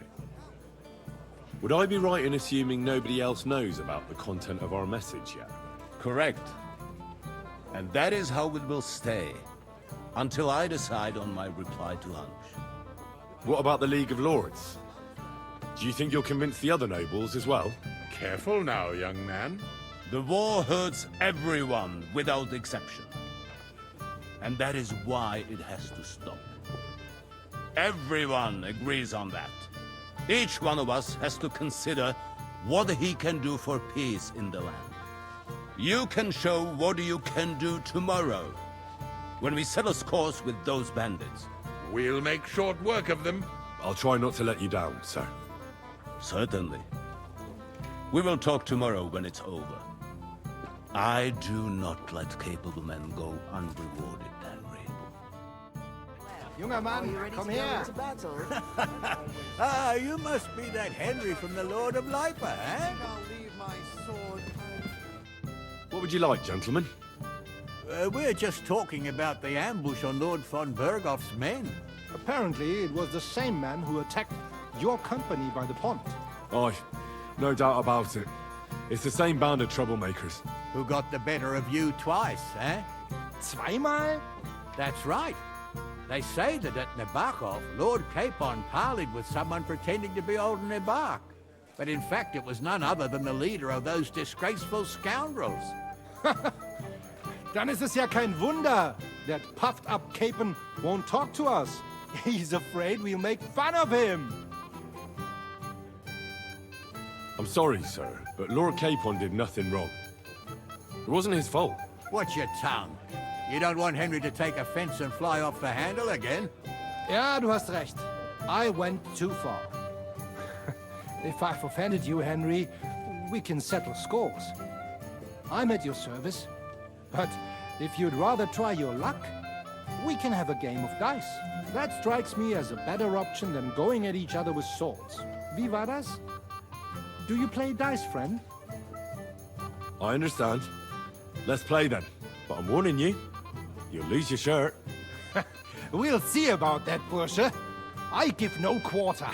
Would I be right in assuming nobody else knows about the content of our message yet? Correct. And that is how it will stay, until I decide on my reply to Hanush. What about the League of Lords? Do you think you'll convince the other nobles as well? Careful now, young man. The war hurts everyone without exception. And that is why it has to stop. Everyone agrees on that. Each one of us has to consider what he can do for peace in the land. You can show what you can do tomorrow, when we settle scores with those bandits. We'll make short work of them. I'll try not to let you down, sir. Certainly. We will talk tomorrow when it's over. I do not let capable men go unrewarded, Henry. Junger Mann, komm her! Ah, you must be that Henry from the Lord of Lipa, eh? What would you like, gentlemen? We're just talking about the ambush on Lord von Bergoff's men. Apparently, it was the same man who attacked your company by the pond. Aye, no doubt about it. It's the same band of troublemakers. Who got the better of you twice, eh? Zweimal? That's right. They say that at Nebakov, Lord Capon parleyed with someone pretending to be old Nebak. but in fact it was none other than the leader of those disgraceful scoundrels. Dann ist es ja kein Wunder. That puffed-up Capon won't talk to us. He's afraid we'll make fun of him. I'm sorry, sir, but Lord Capon did nothing wrong. It wasn't his fault. Watch your tongue. You don't want Henry to take offense and fly off the handle again? Ja, du hast recht. I went too far. If I've offended you, Henry, we can settle scores. I'm at your service. But if you'd rather try your luck, we can have a game of dice. That strikes me as a better option than going at each other with swords. Wie war das? Do you play dice, friend? I understand. Let's play then. But I'm warning you, you'll lose your shirt. We'll see about that, Bursche. I give no quarter.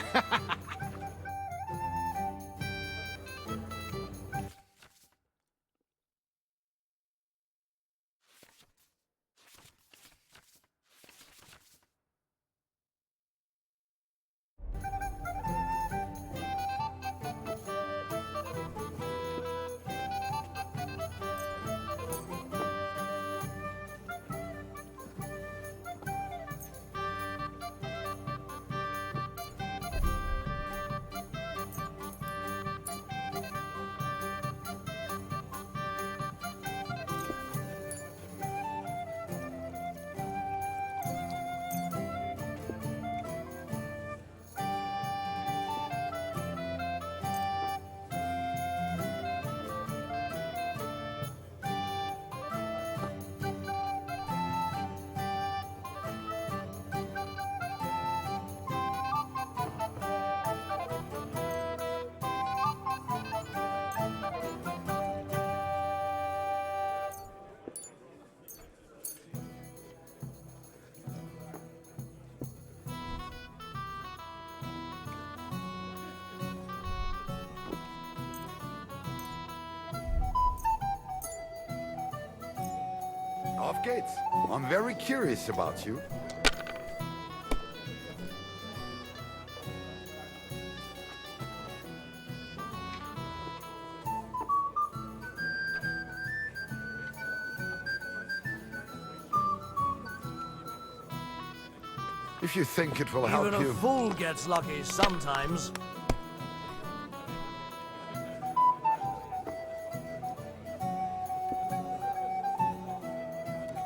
Auf geht's. I'm very curious about you. If you think it will help Even you... a fool gets lucky sometimes.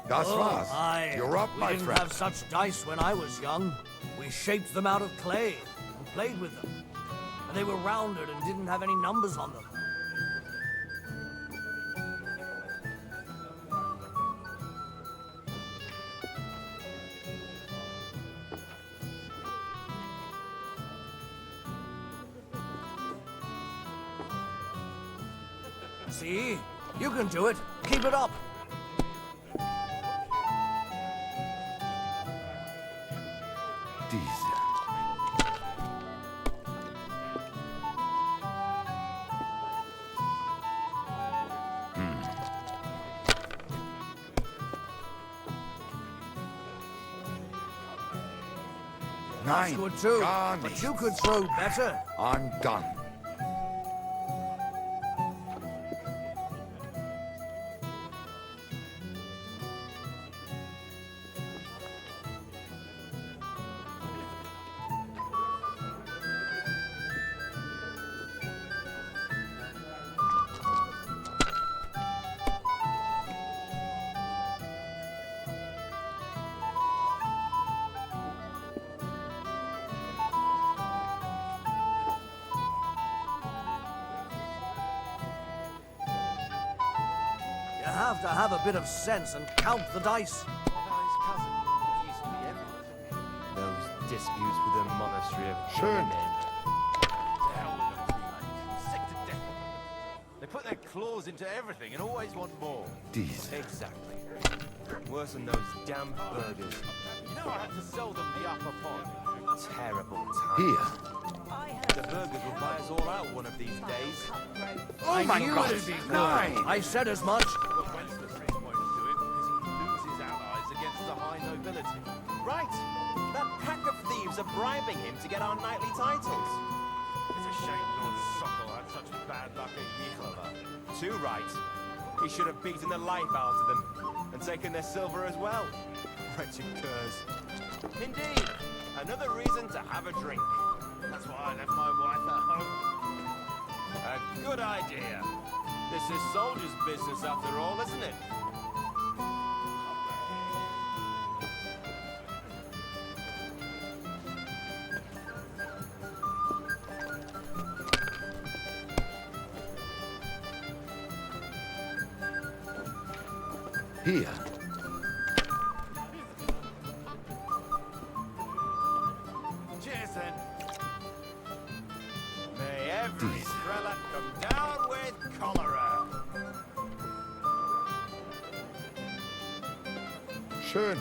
Das war's. Aye. You're up, my We didn't friend. have such dice when I was young. We shaped them out of clay and played with them. And they were rounded and didn't have any numbers on them. See? You can do it. Keep it up. Diese. That's Nein, good too. gar But nicht. you could throw better. I'm done. You have to have a bit of sense and count the dice. Those disputes with the monastery of Schön. They put their claws into everything and always want more. Diese. Exactly. Worse than those damn burgers. You know I had to sell them the upper pond. Terrible time. Here. The burgers will buy us all out one of these days. Oh my knew God. it'd be good. Nein. I said as much. But Wenceslas won't do it because he loses allies against the high nobility. Right. That pack of thieves are bribing him to get our knightly titles. It's a shame Lord Sokol had such bad luck at Yichlava. Too right. He should have beaten the life out of them and taken their silver as well. Wretched curs. Indeed, another reason to have a drink. That's why I left my wife at home. A good idea. This is soldiers' business after all, isn't it? Here. Cheers then. May every prelate come down with cholera. Schön.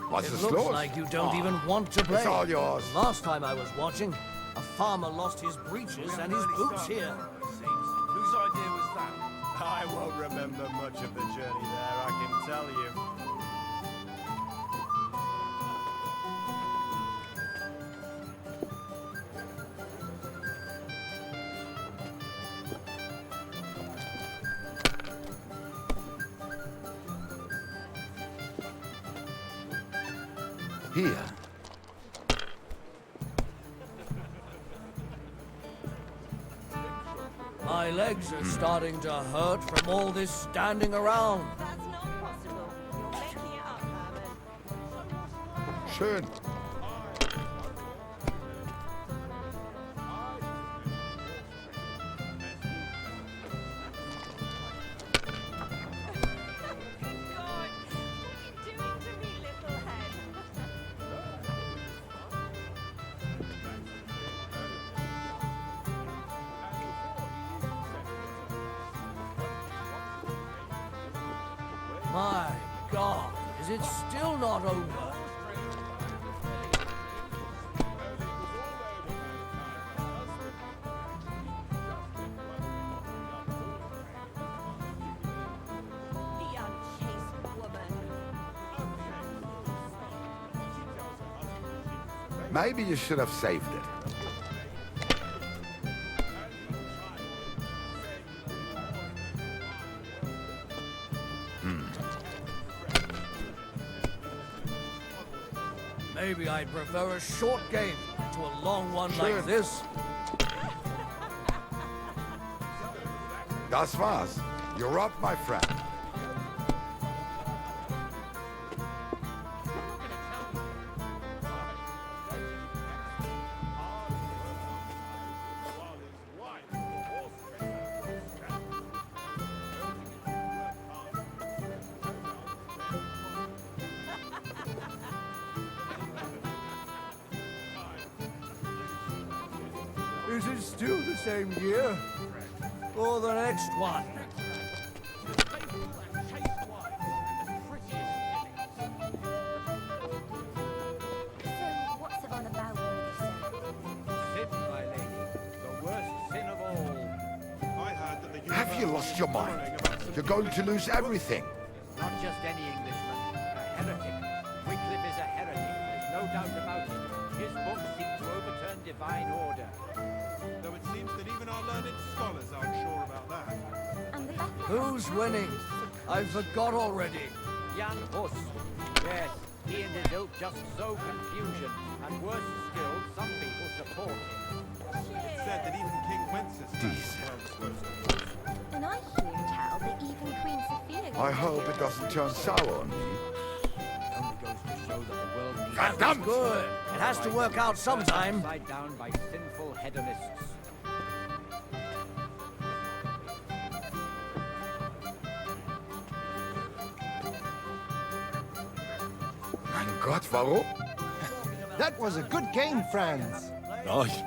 What's It the looks slows? like you don't even want to play. It's all yours. Last time I was watching, a farmer lost his breeches and his boots here. Whose idea was that? I won't remember much of the journey there, I can tell you. Here. My legs are starting to hurt from all this standing around. That's not possible. You're making it up, Herman. Schön. God, what are you doing to me, little head? My God, is it still not over? The unchaste woman. Maybe you should have saved it. Maybe I'd prefer a short game to a long one Sure. like this. Das war's. You're up, my friend. Is it still the same year? Or the next one? So, what's it all about, Sin, my lady. The worst sin of all. I heard that the Have you lost your mind? You're going to lose everything. Not just any Englishman. A heretic. Wycliffe is a heretic. There's no doubt about it. His books seek to overturn divine order. Though it seems that even our learned scholars aren't sure about that. Who's winning? I forgot already. Jan Hus. Yes, he and his ilk just sow confusion. And worse still, some people support him. It's said that even King Wenceslas. And I hear tell that even Queen Sophia... I hope it doesn't turn sour on me. That's good. It has to work out sometime. Upside down by sinful hedonists. Mein Gott, warum? That was a good game, friends. Aye.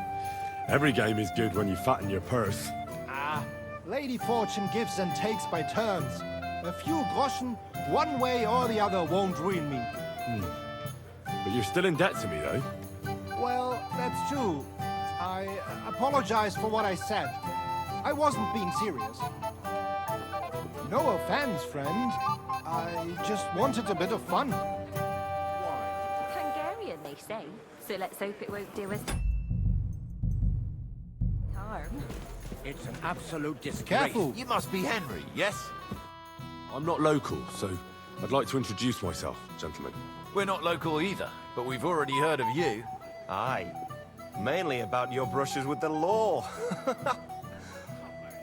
Every game is good when you fatten your purse. Ah, Lady Fortune gives and takes by turns. A few groschen, one way or the other, won't ruin me. But you're still in debt to me, though. Well, that's true. I apologize for what I said. I wasn't being serious. No offense, friend. I just wanted a bit of fun. Hungarian, they say. So let's hope it won't do us harm. It's an absolute disgrace. Careful. You must be Henry, yes? I'm not local, so I'd like to introduce myself, gentlemen. We're not local either, but we've already heard of you. Aye. Mainly about your brushes with the law.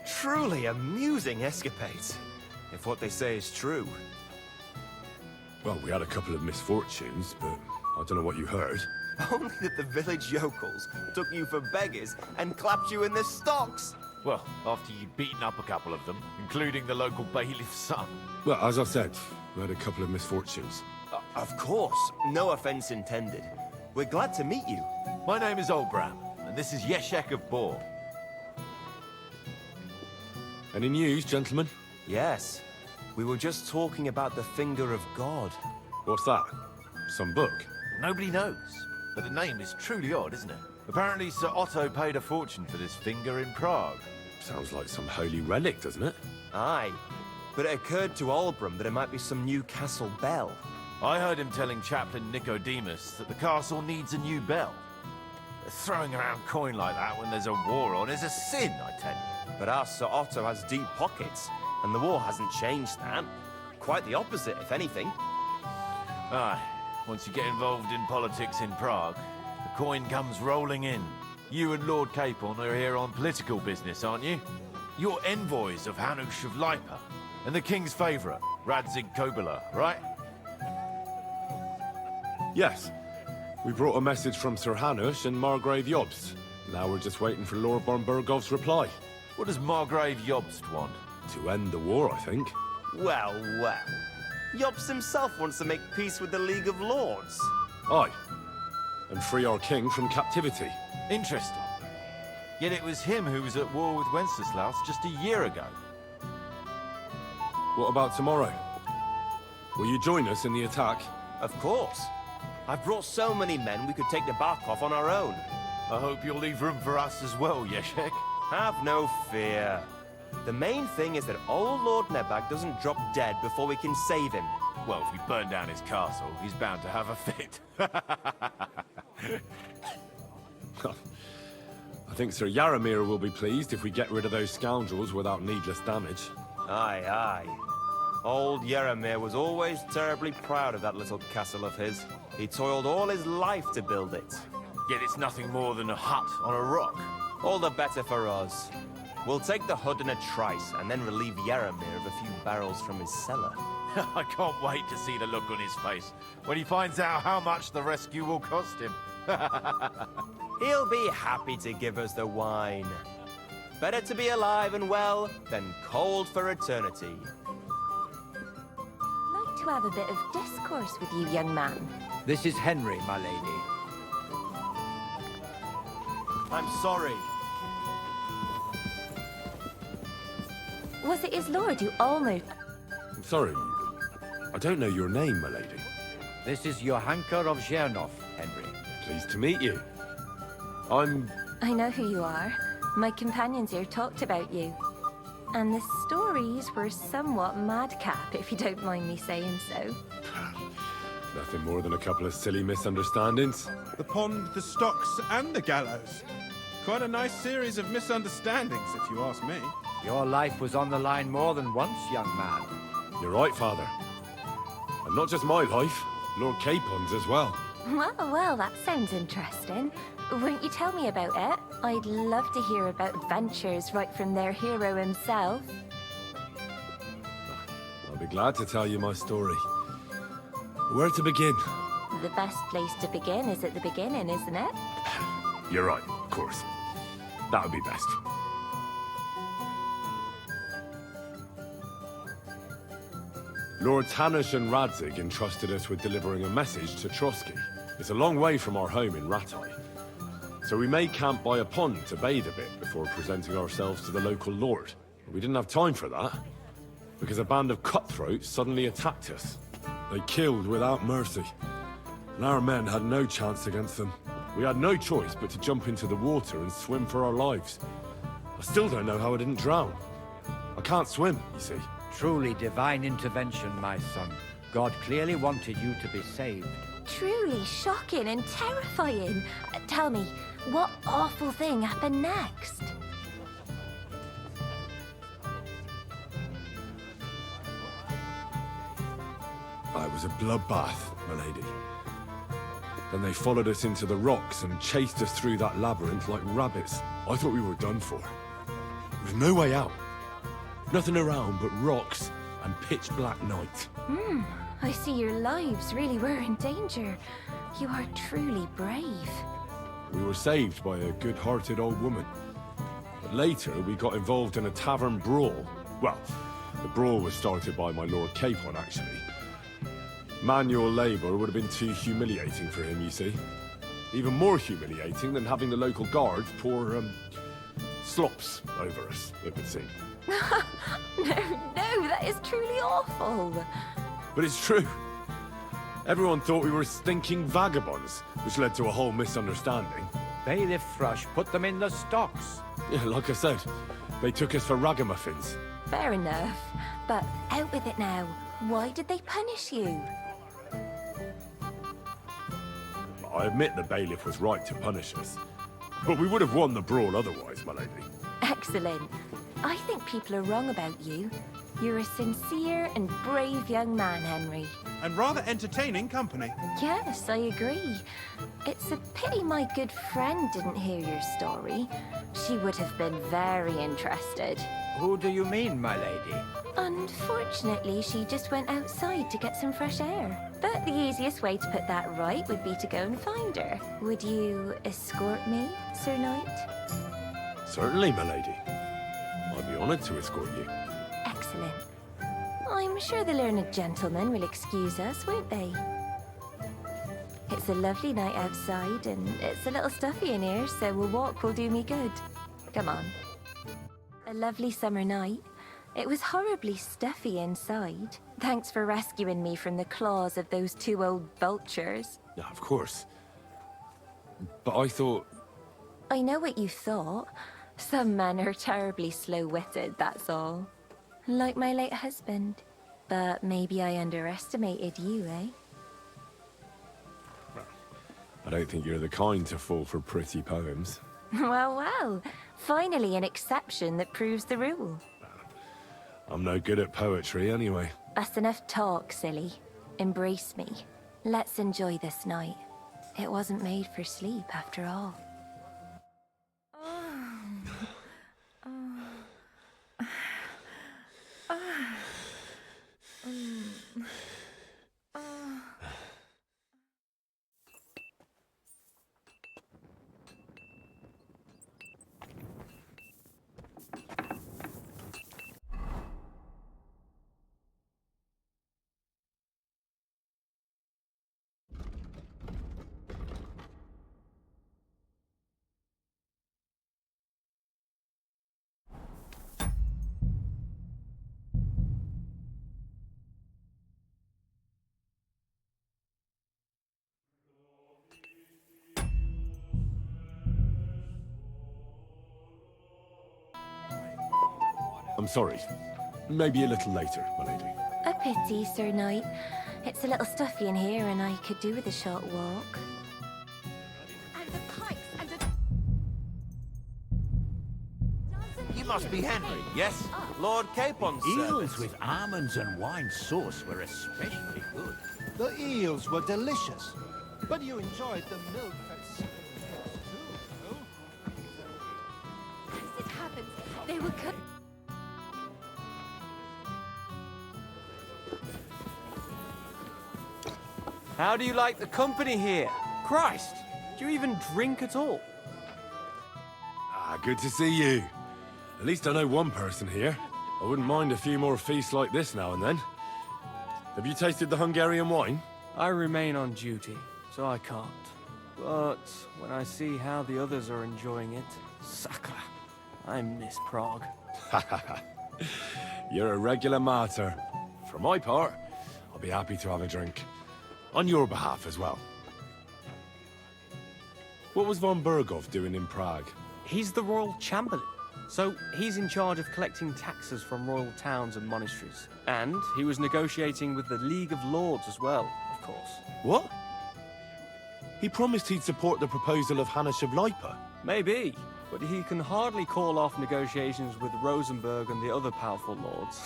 Truly amusing escapades, if what they say is true. Well, we had a couple of misfortunes, but I don't know what you heard. Only that the village yokels took you for beggars and clapped you in the stocks. Well, after you'd beaten up a couple of them, including the local bailiff's son. Well, as I said, we had a couple of misfortunes. Of course, no offense intended. We're glad to meet you. My name is Olbram, and this is Yeshek of Bor. Any news, gentlemen? Yes. We were just talking about the Finger of God. What's that? Some book? Nobody knows, but the name is truly odd, isn't it? Apparently Sir Otto paid a fortune for this finger in Prague. Sounds like some holy relic, doesn't it? Aye. But it occurred to Olbram that it might be some new castle bell. I heard him telling Chaplain Nicodemus that the castle needs a new bell. Throwing around coin like that when there's a war on is a sin, I tell you. But our Sir Otto has deep pockets, and the war hasn't changed that. Quite the opposite, if anything. Aye. Once you get involved in politics in Prague, the coin comes rolling in. You and Lord Capon are here on political business, aren't you? You're envoys of Hanush of Lipa, and the king's favourite, Radzig Kobyla, right? Yes. We brought a message from Sir Hanush and Margrave Jobst. Now we're just waiting for Lord Bornbergov's reply. What does Margrave Jobst want? To end the war, I think. Well, well. Jobst himself wants to make peace with the League of Lords. Aye. And free our king from captivity. Interesting. Yet it was him who was at war with Wenceslaus just a year ago. What about tomorrow? Will you join us in the attack? Of course. I've brought so many men we could take the Barkov on our own. I hope you'll leave room for us as well, Yeshek. Have no fear. The main thing is that old Lord Nebag doesn't drop dead before we can save him. Well, if we burn down his castle, he's bound to have a fit. I think Sir Yaramir will be pleased if we get rid of those scoundrels without needless damage. Aye, aye. Old Yaramir was always terribly proud of that little castle of his. He toiled all his life to build it. Yet it's nothing more than a hut on a rock. All the better for us. We'll take the hood in a trice and then relieve Yaramir of a few barrels from his cellar. I can't wait to see the look on his face when he finds out how much the rescue will cost him. He'll be happy to give us the wine. Better to be alive and well than cold for eternity. I'd like to have a bit of discourse with you, young man. This is Henry, my lady. I'm sorry. Was it his lord who almost... I'm sorry. I don't know your name, my lady. This is Johanka of Zhernov, Henry. Pleased to meet you. I know who you are. My companions here talked about you. And the stories were somewhat madcap, if you don't mind me saying so. Nothing more than a couple of silly misunderstandings. The pond, the stocks, and the gallows. Quite a nice series of misunderstandings, if you ask me. Your life was on the line more than once, young man. You're right, Father. And not just my life, Lord Capon's as well. Well, that sounds interesting. Won't you tell me about it? I'd love to hear about adventures right from their hero himself. I'll be glad to tell you my story. Where to begin? The best place to begin is at the beginning, isn't it? You're right, of course. That would be best. Lords Hanush and Radzig entrusted us with delivering a message to Trotsky. It's a long way from our home in Ratai. So we made camp by a pond to bathe a bit before presenting ourselves to the local lord. But we didn't have time for that, because a band of cutthroats suddenly attacked us. They killed without mercy, and our men had no chance against them. We had no choice but to jump into the water and swim for our lives. I still don't know how I didn't drown. I can't swim, you see. Truly divine intervention, my son. God clearly wanted you to be saved. Truly shocking and terrifying. Tell me, what awful thing happened next? It was a bloodbath, my lady. Then they followed us into the rocks and chased us through that labyrinth like rabbits. I thought we were done for. There was no way out. Nothing around but rocks and pitch black night. I see your lives really were in danger. You are truly brave. We were saved by a good-hearted old woman. But later, we got involved in a tavern brawl. Well, the brawl was started by my Lord Capon, actually. Manual labor would have been too humiliating for him, you see. Even more humiliating than having the local guards pour, slops over us, it would seem. No, that is truly awful. But it's true. Everyone thought we were stinking vagabonds, which led to a whole misunderstanding. Bailiff Thrush put them in the stocks. Yeah, like I said, they took us for ragamuffins. Fair enough. But out with it now. Why did they punish you? I admit the bailiff was right to punish us. But we would have won the brawl otherwise, my lady. Excellent. I think people are wrong about you. You're a sincere and brave young man, Henry. And rather entertaining company. Yes, I agree. It's a pity my good friend didn't hear your story. She would have been very interested. Who do you mean, my lady? Unfortunately, she just went outside to get some fresh air. But the easiest way to put that right would be to go and find her. Would you escort me, Sir Knight? Certainly, my lady. I'd be honored to escort you. Excellent. I'm sure the learned gentlemen will excuse us, won't they? It's a lovely night outside, and it's a little stuffy in here, so a walk will do me good. Come on. A lovely summer night. It was horribly stuffy inside. Thanks for rescuing me from the claws of those two old vultures. Yeah, of course. But I thought... I know what you thought. Some men are terribly slow-witted, that's all. Like my late husband. But maybe I underestimated you, eh? I don't think you're the kind to fall for pretty poems. Well. Finally an exception that proves the rule. I'm no good at poetry anyway. That's enough talk, silly. Embrace me. Let's enjoy this night. It wasn't made for sleep, after all. I'm sorry. Maybe a little later, my lady. A pity, Sir Knight. It's a little stuffy in here, and I could do with a short walk. You must be Henry, yes? Lord Capon's Eels servant. with almonds and wine sauce were especially good. The eels were delicious, but you enjoyed the milk too, no? As it happens, they were cut. How do you like the company here? Christ, do you even drink at all? Good to see you. At least I know one person here. I wouldn't mind a few more feasts like this now and then. Have you tasted the Hungarian wine? I remain on duty, so I can't. But when I see how the others are enjoying it, sakra, I miss Prague. You're a regular martyr. For my part, I'll be happy to have a drink. On your behalf as well. What was von Berghoff doing in Prague? He's the royal chamberlain. So he's in charge of collecting taxes from royal towns and monasteries. And he was negotiating with the League of Lords as well, of course. What? He promised he'd support the proposal of Hannes of Lipa. Maybe, but he can hardly call off negotiations with Rosenberg and the other powerful lords.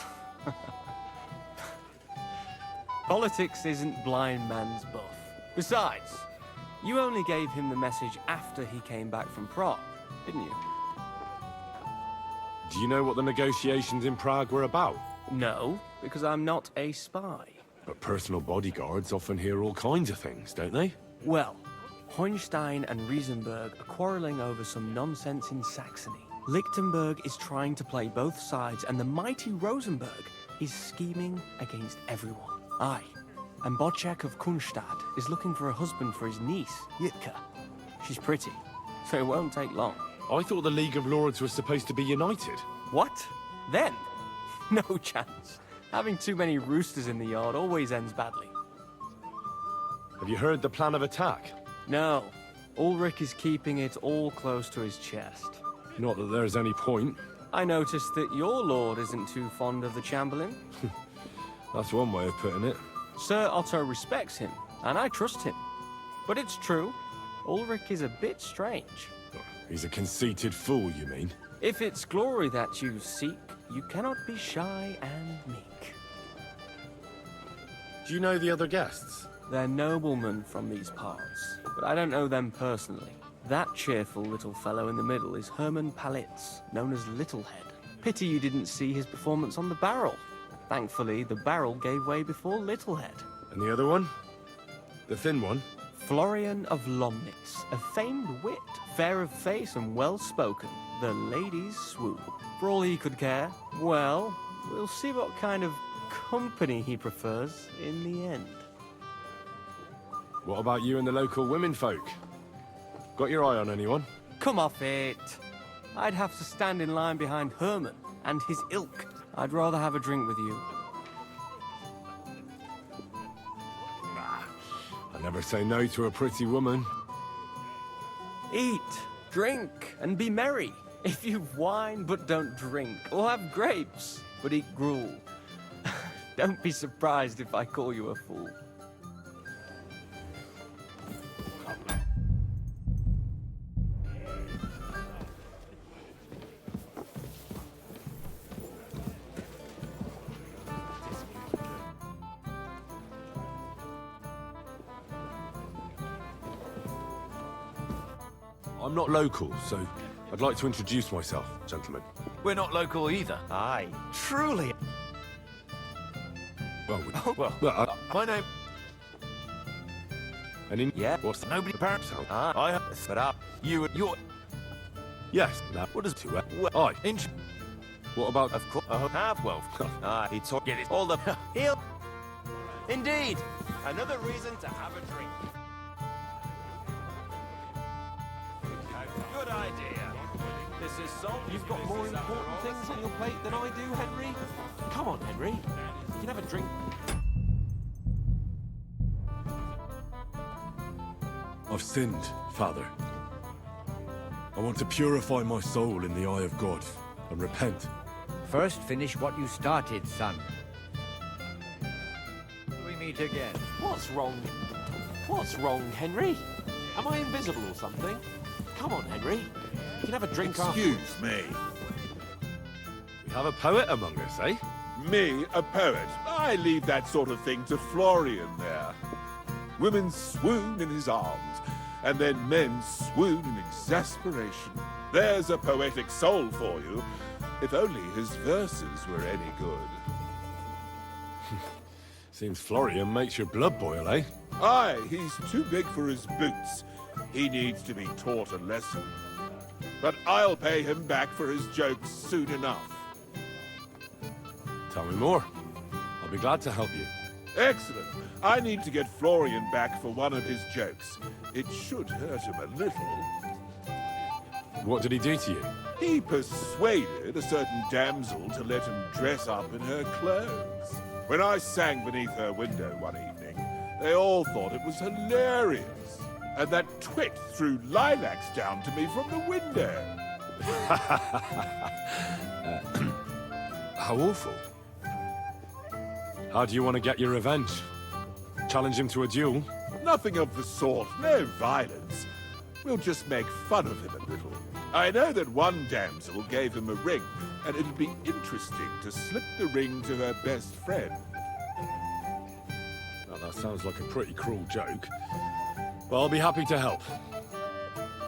Politics isn't blind man's buff. Besides, you only gave him the message after he came back from Prague, didn't you? Do you know what the negotiations in Prague were about? No, because I'm not a spy. But personal bodyguards often hear all kinds of things, don't they? Well, Hohenstein and Riesenberg are quarreling over some nonsense in Saxony. Lichtenberg is trying to play both sides, and the mighty Rosenberg is scheming against everyone. Aye, and Bocek of Kunstadt is looking for a husband for his niece, Yitka. She's pretty, so it won't take long. I thought the League of Lords was supposed to be united. What? Then? No chance. Having too many roosters in the yard always ends badly. Have you heard the plan of attack? No. Ulrich is keeping it all close to his chest. Not that there's any point. I noticed that your lord isn't too fond of the Chamberlain. That's one way of putting it. Sir Otto respects him, and I trust him. But it's true, Ulrich is a bit strange. He's a conceited fool, you mean? If it's glory that you seek, you cannot be shy and meek. Do you know the other guests? They're noblemen from these parts, but I don't know them personally. That cheerful little fellow in the middle is Hermann Palitz, known as Littlehead. Pity you didn't see his performance on the barrel. Thankfully, the barrel gave way before Littlehead. And the other one? The thin one? Florian of Lomnitz, a famed wit, fair of face and well-spoken. The ladies swoon. For all he could care, well, we'll see what kind of company he prefers in the end. What about you and the local women folk? Got your eye on anyone? Come off it. I'd have to stand in line behind Herman and his ilk. I'd rather have a drink with you. I never say no to a pretty woman. Eat, drink, and be merry. If you've wine but don't drink, or have grapes but eat gruel. Don't be surprised if I call you a fool. I'm not local, so I'd like to introduce myself, gentlemen. We're not local either. Aye. Truly. My name... And in... Yeah. What's Nobody apparently. I have set up. You and your. Yes, now, what does to Aye. What about... Of course. Have wealth. He took it all the... He'll... Indeed. Another reason to have a drink. Good idea. This is so... You've got more important things on your plate than I do, Henry. Come on, Henry. You can have a drink. I've sinned, Father. I want to purify my soul in the eye of God and repent. First, finish what you started, son. We meet again. What's wrong? What's wrong, Henry? Am I invisible or something? Come on, Henry. You can have a drink Excuse me. We have a poet among us, eh? Me, a poet? I leave that sort of thing to Florian there. Women swoon in his arms, and then men swoon in exasperation. There's a poetic soul for you, if only his verses were any good. Seems Florian makes your blood boil, eh? Aye, he's too big for his boots. He needs to be taught a lesson. But I'll pay him back for his jokes soon enough. Tell me more. I'll be glad to help you. Excellent. I need to get Florian back for one of his jokes. It should hurt him a little. What did he do to you? He persuaded a certain damsel to let him dress up in her clothes. When I sang beneath her window one evening, they all thought it was hilarious. and that twit threw lilacs down to me from the window. How awful. How do you want to get your revenge? Challenge him to a duel? Nothing of the sort, no violence. We'll just make fun of him a little. I know that one damsel gave him a ring, and it'd be interesting to slip the ring to her best friend. Well, that sounds like a pretty cruel joke. But I'll be happy to help.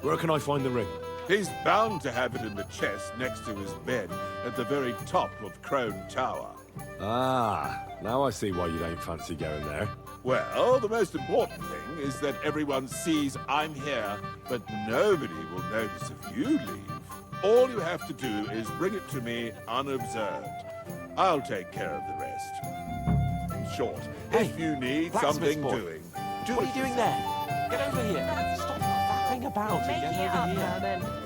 Where can I find the ring? He's bound to have it in the chest next to his bed at the very top of Crone Tower. Ah, now I see why you don't fancy going there. Well, the most important thing is that everyone sees I'm here, but nobody will notice if you leave. All you have to do is bring it to me unobserved. I'll take care of the rest. In short, if you need something doing, do What it are you doing yourself. there? Get over here. Stop faffing about and Making get it over up, here. Herman.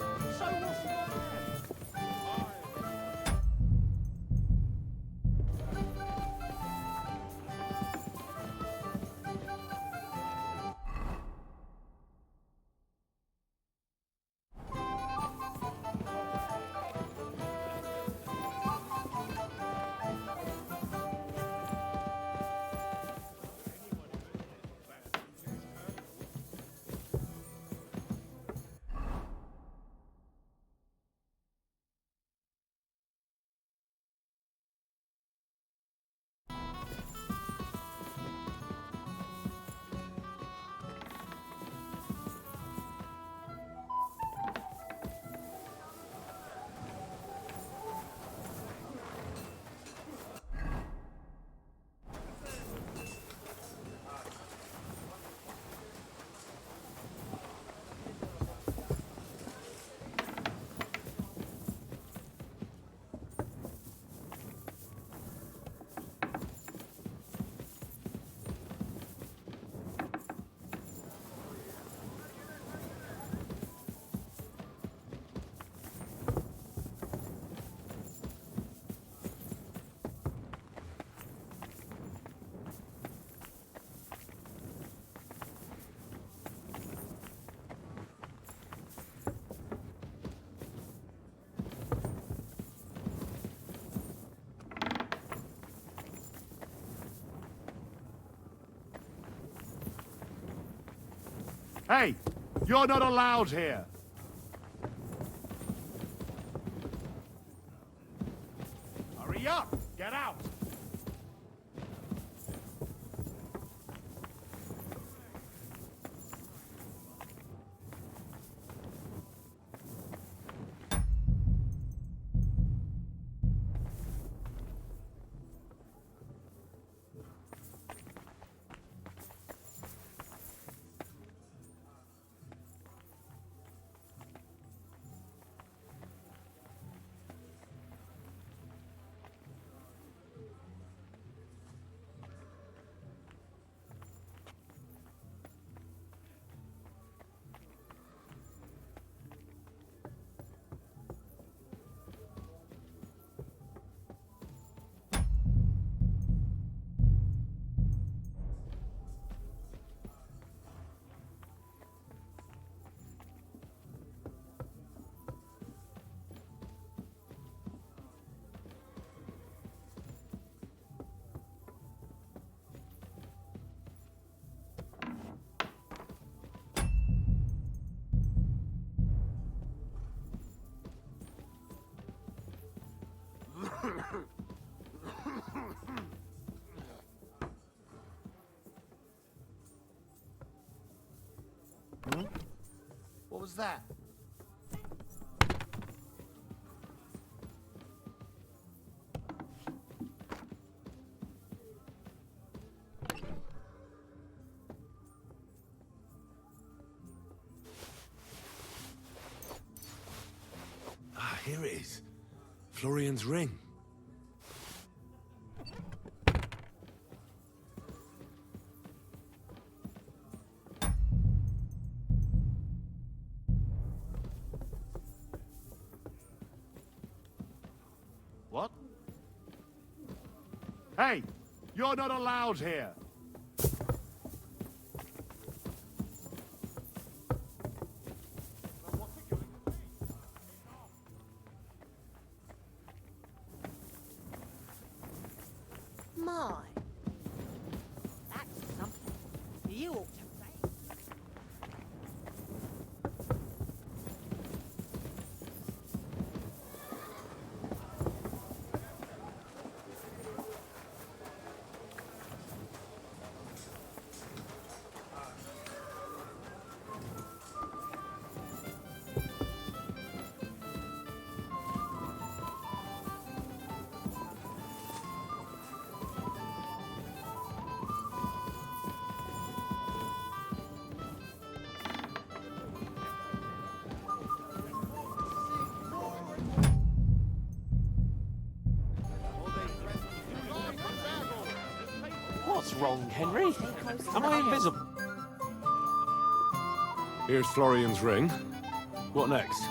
Hey, you're not allowed here. Hurry up! Get out! What was that? Ah, here it is. Florian's ring. What? Hey, you're not allowed here. What's wrong, Henry? Am I invisible? Here's Florian's ring. What next?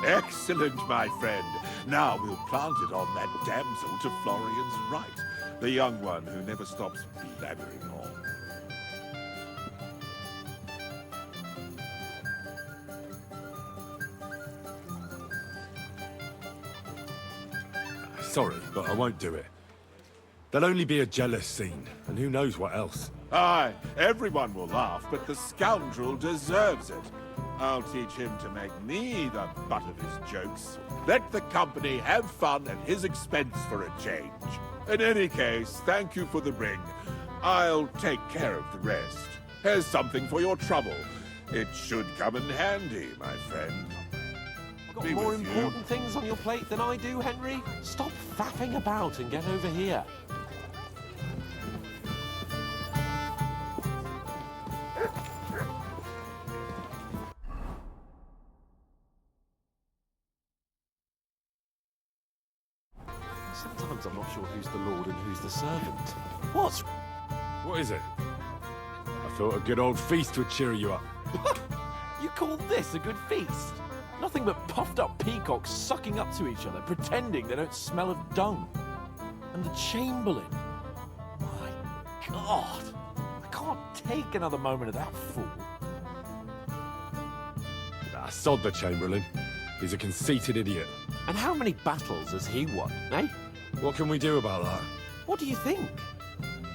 Excellent, my friend. Now we'll plant it on that damsel to Florian's right. The young one who never stops blabbering on. Sorry, but I won't do it. There'll only be a jealous scene, and who knows what else. Aye, everyone will laugh, but the scoundrel deserves it. I'll teach him to make me the butt of his jokes. Let the company have fun at his expense for a change. In any case, thank you for the ring. I'll take care of the rest. Here's something for your trouble. It should come in handy, my friend. Got Be more with you. important things on your plate than I do, Henry? Stop faffing about and get over here. Sometimes I'm not sure who's the lord and who's the servant. What's... What is it? I thought a good old feast would cheer you up. You call this a good feast? Nothing but puffed up peacocks sucking up to each other, pretending they don't smell of dung. And the Chamberlain. My God. I can't take another moment of that fool. Sod the Chamberlain. He's a conceited idiot. And how many battles has he won, eh? What can we do about that? What do you think?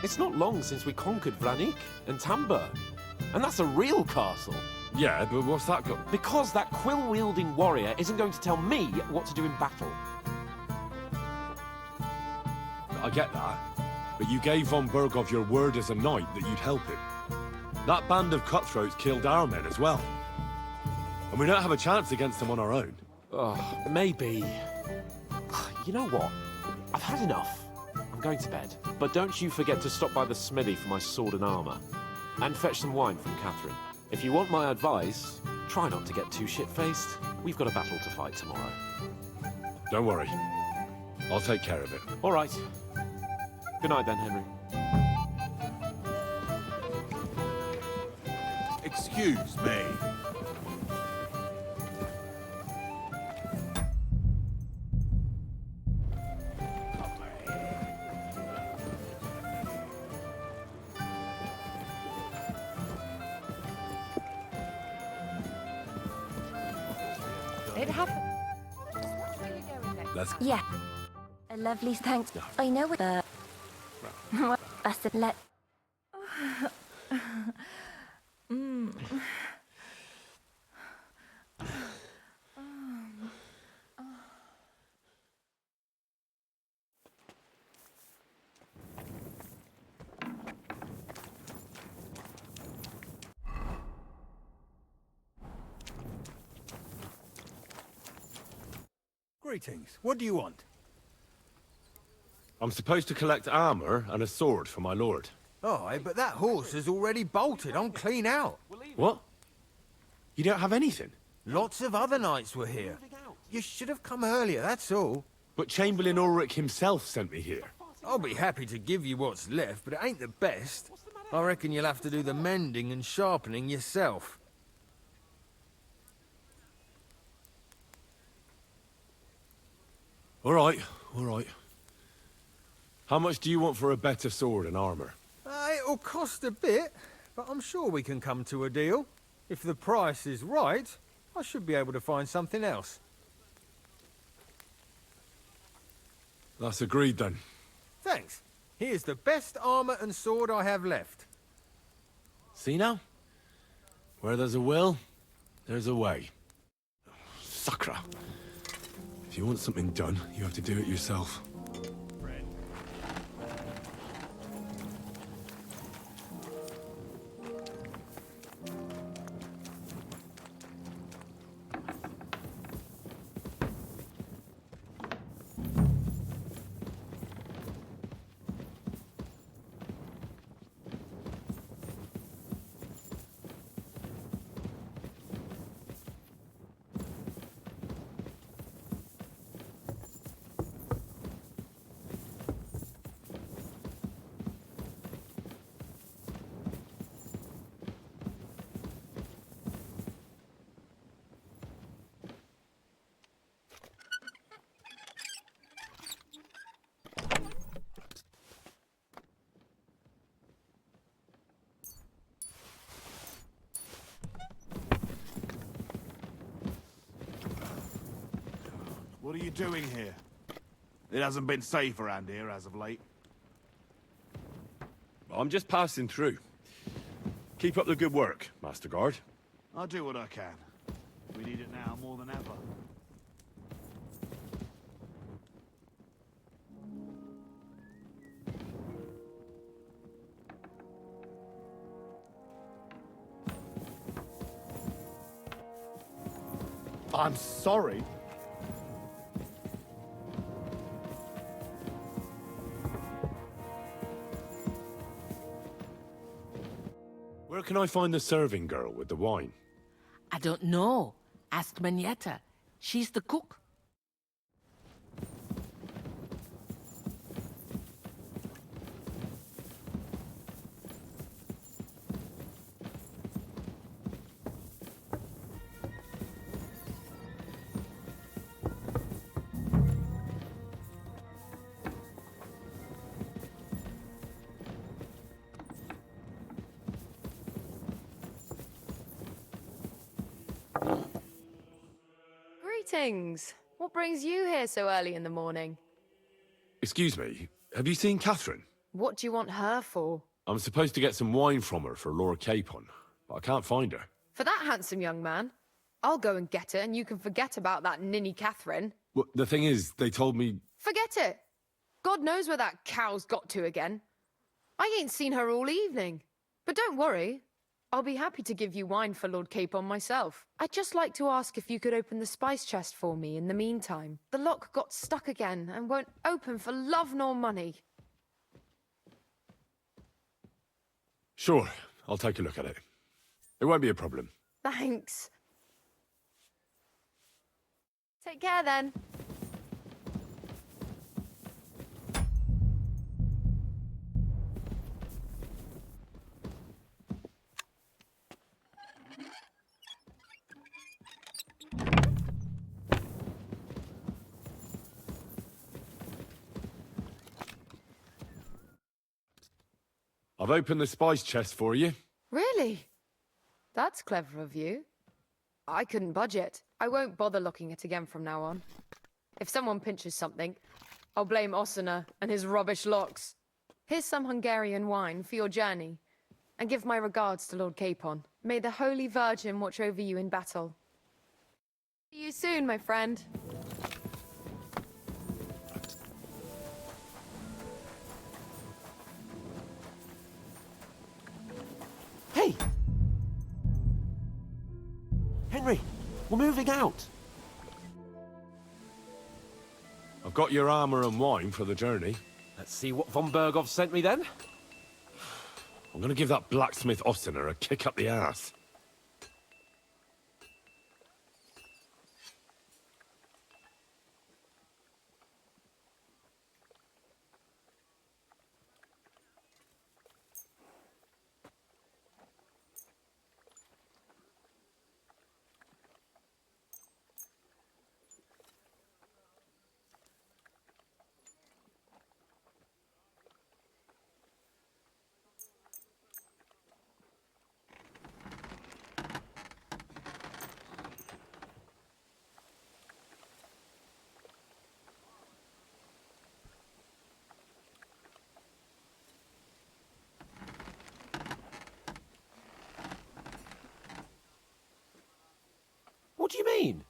It's not long since we conquered Vranik and Tamburg. And that's a real castle. Yeah, but what's that got? Because that quill-wielding warrior isn't going to tell me what to do in battle. I get that. But you gave von Berghoff your word as a knight that you'd help him. That band of cutthroats killed our men as well. And we don't have a chance against them on our own. Maybe. You know what? I've had enough. I'm going to bed. But don't you forget to stop by the smithy for my sword and armor. And fetch some wine from Catherine. If you want my advice, try not to get too shit-faced. We've got a battle to fight tomorrow. Don't worry. I'll take care of it. All right. Good night then, Henry. Excuse me. It happened. Let's... Yeah. A lovely thanks. I know what the... That's a let... Greetings. What do you want? I'm supposed to collect armor and a sword for my lord. Aye, but that horse is already bolted. I'm clean out. What? You don't have anything? Lots of other knights were here. You should have come earlier, that's all. But Chamberlain Ulrich himself sent me here. I'll be happy to give you what's left, but it ain't the best. I reckon you'll have to do the mending and sharpening yourself. All right. How much do you want for a better sword and armor? It'll cost a bit, but I'm sure we can come to a deal. If the price is right, I should be able to find something else. That's agreed then. Thanks. Here's the best armor and sword I have left. See now? Where there's a will, there's a way. Sakra. If you want something done, you have to do it yourself. What are you doing here? It hasn't been safe around here as of late. I'm just passing through. Keep up the good work, Master Guard. I'll do what I can. We need it now more than ever. I'm sorry. Where can I find the serving girl with the wine? I don't know. Ask Manietta. She's the cook. Greetings. What brings you here so early in the morning? Excuse me, have you seen Catherine? What do you want her for? I'm supposed to get some wine from her for Lord Capon, but I can't find her. For that handsome young man? I'll go and get her, and you can forget about that ninny Catherine. Well, the thing is, they told me... Forget it! God knows where that cow's got to again. I ain't seen her all evening. But don't worry. I'll be happy to give you wine for Lord Capon myself. I'd just like to ask if you could open the spice chest for me in the meantime. The lock got stuck again and won't open for love nor money. Sure, I'll take a look at it. It won't be a problem. Thanks. Take care then. I've opened the spice chest for you. Really? That's clever of you. I couldn't budge it. I won't bother looking it again from now on. If someone pinches something, I'll blame Osina and his rubbish locks. Here's some Hungarian wine for your journey. And give my regards to Lord Capon. May the Holy Virgin watch over you in battle. See you soon, my friend. Hey! Henry, we're moving out. I've got your armor and wine for the journey. Let's see what von Berghoff sent me then. I'm gonna give that blacksmith Osiner a kick up the ass. What do you mean?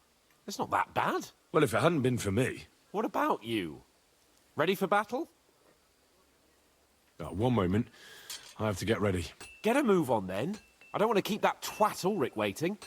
It's not that bad. Well, if it hadn't been for me... What about you? Ready for battle? One moment. I have to get ready. Get a move on then. I don't want to keep that twat Ulrich waiting.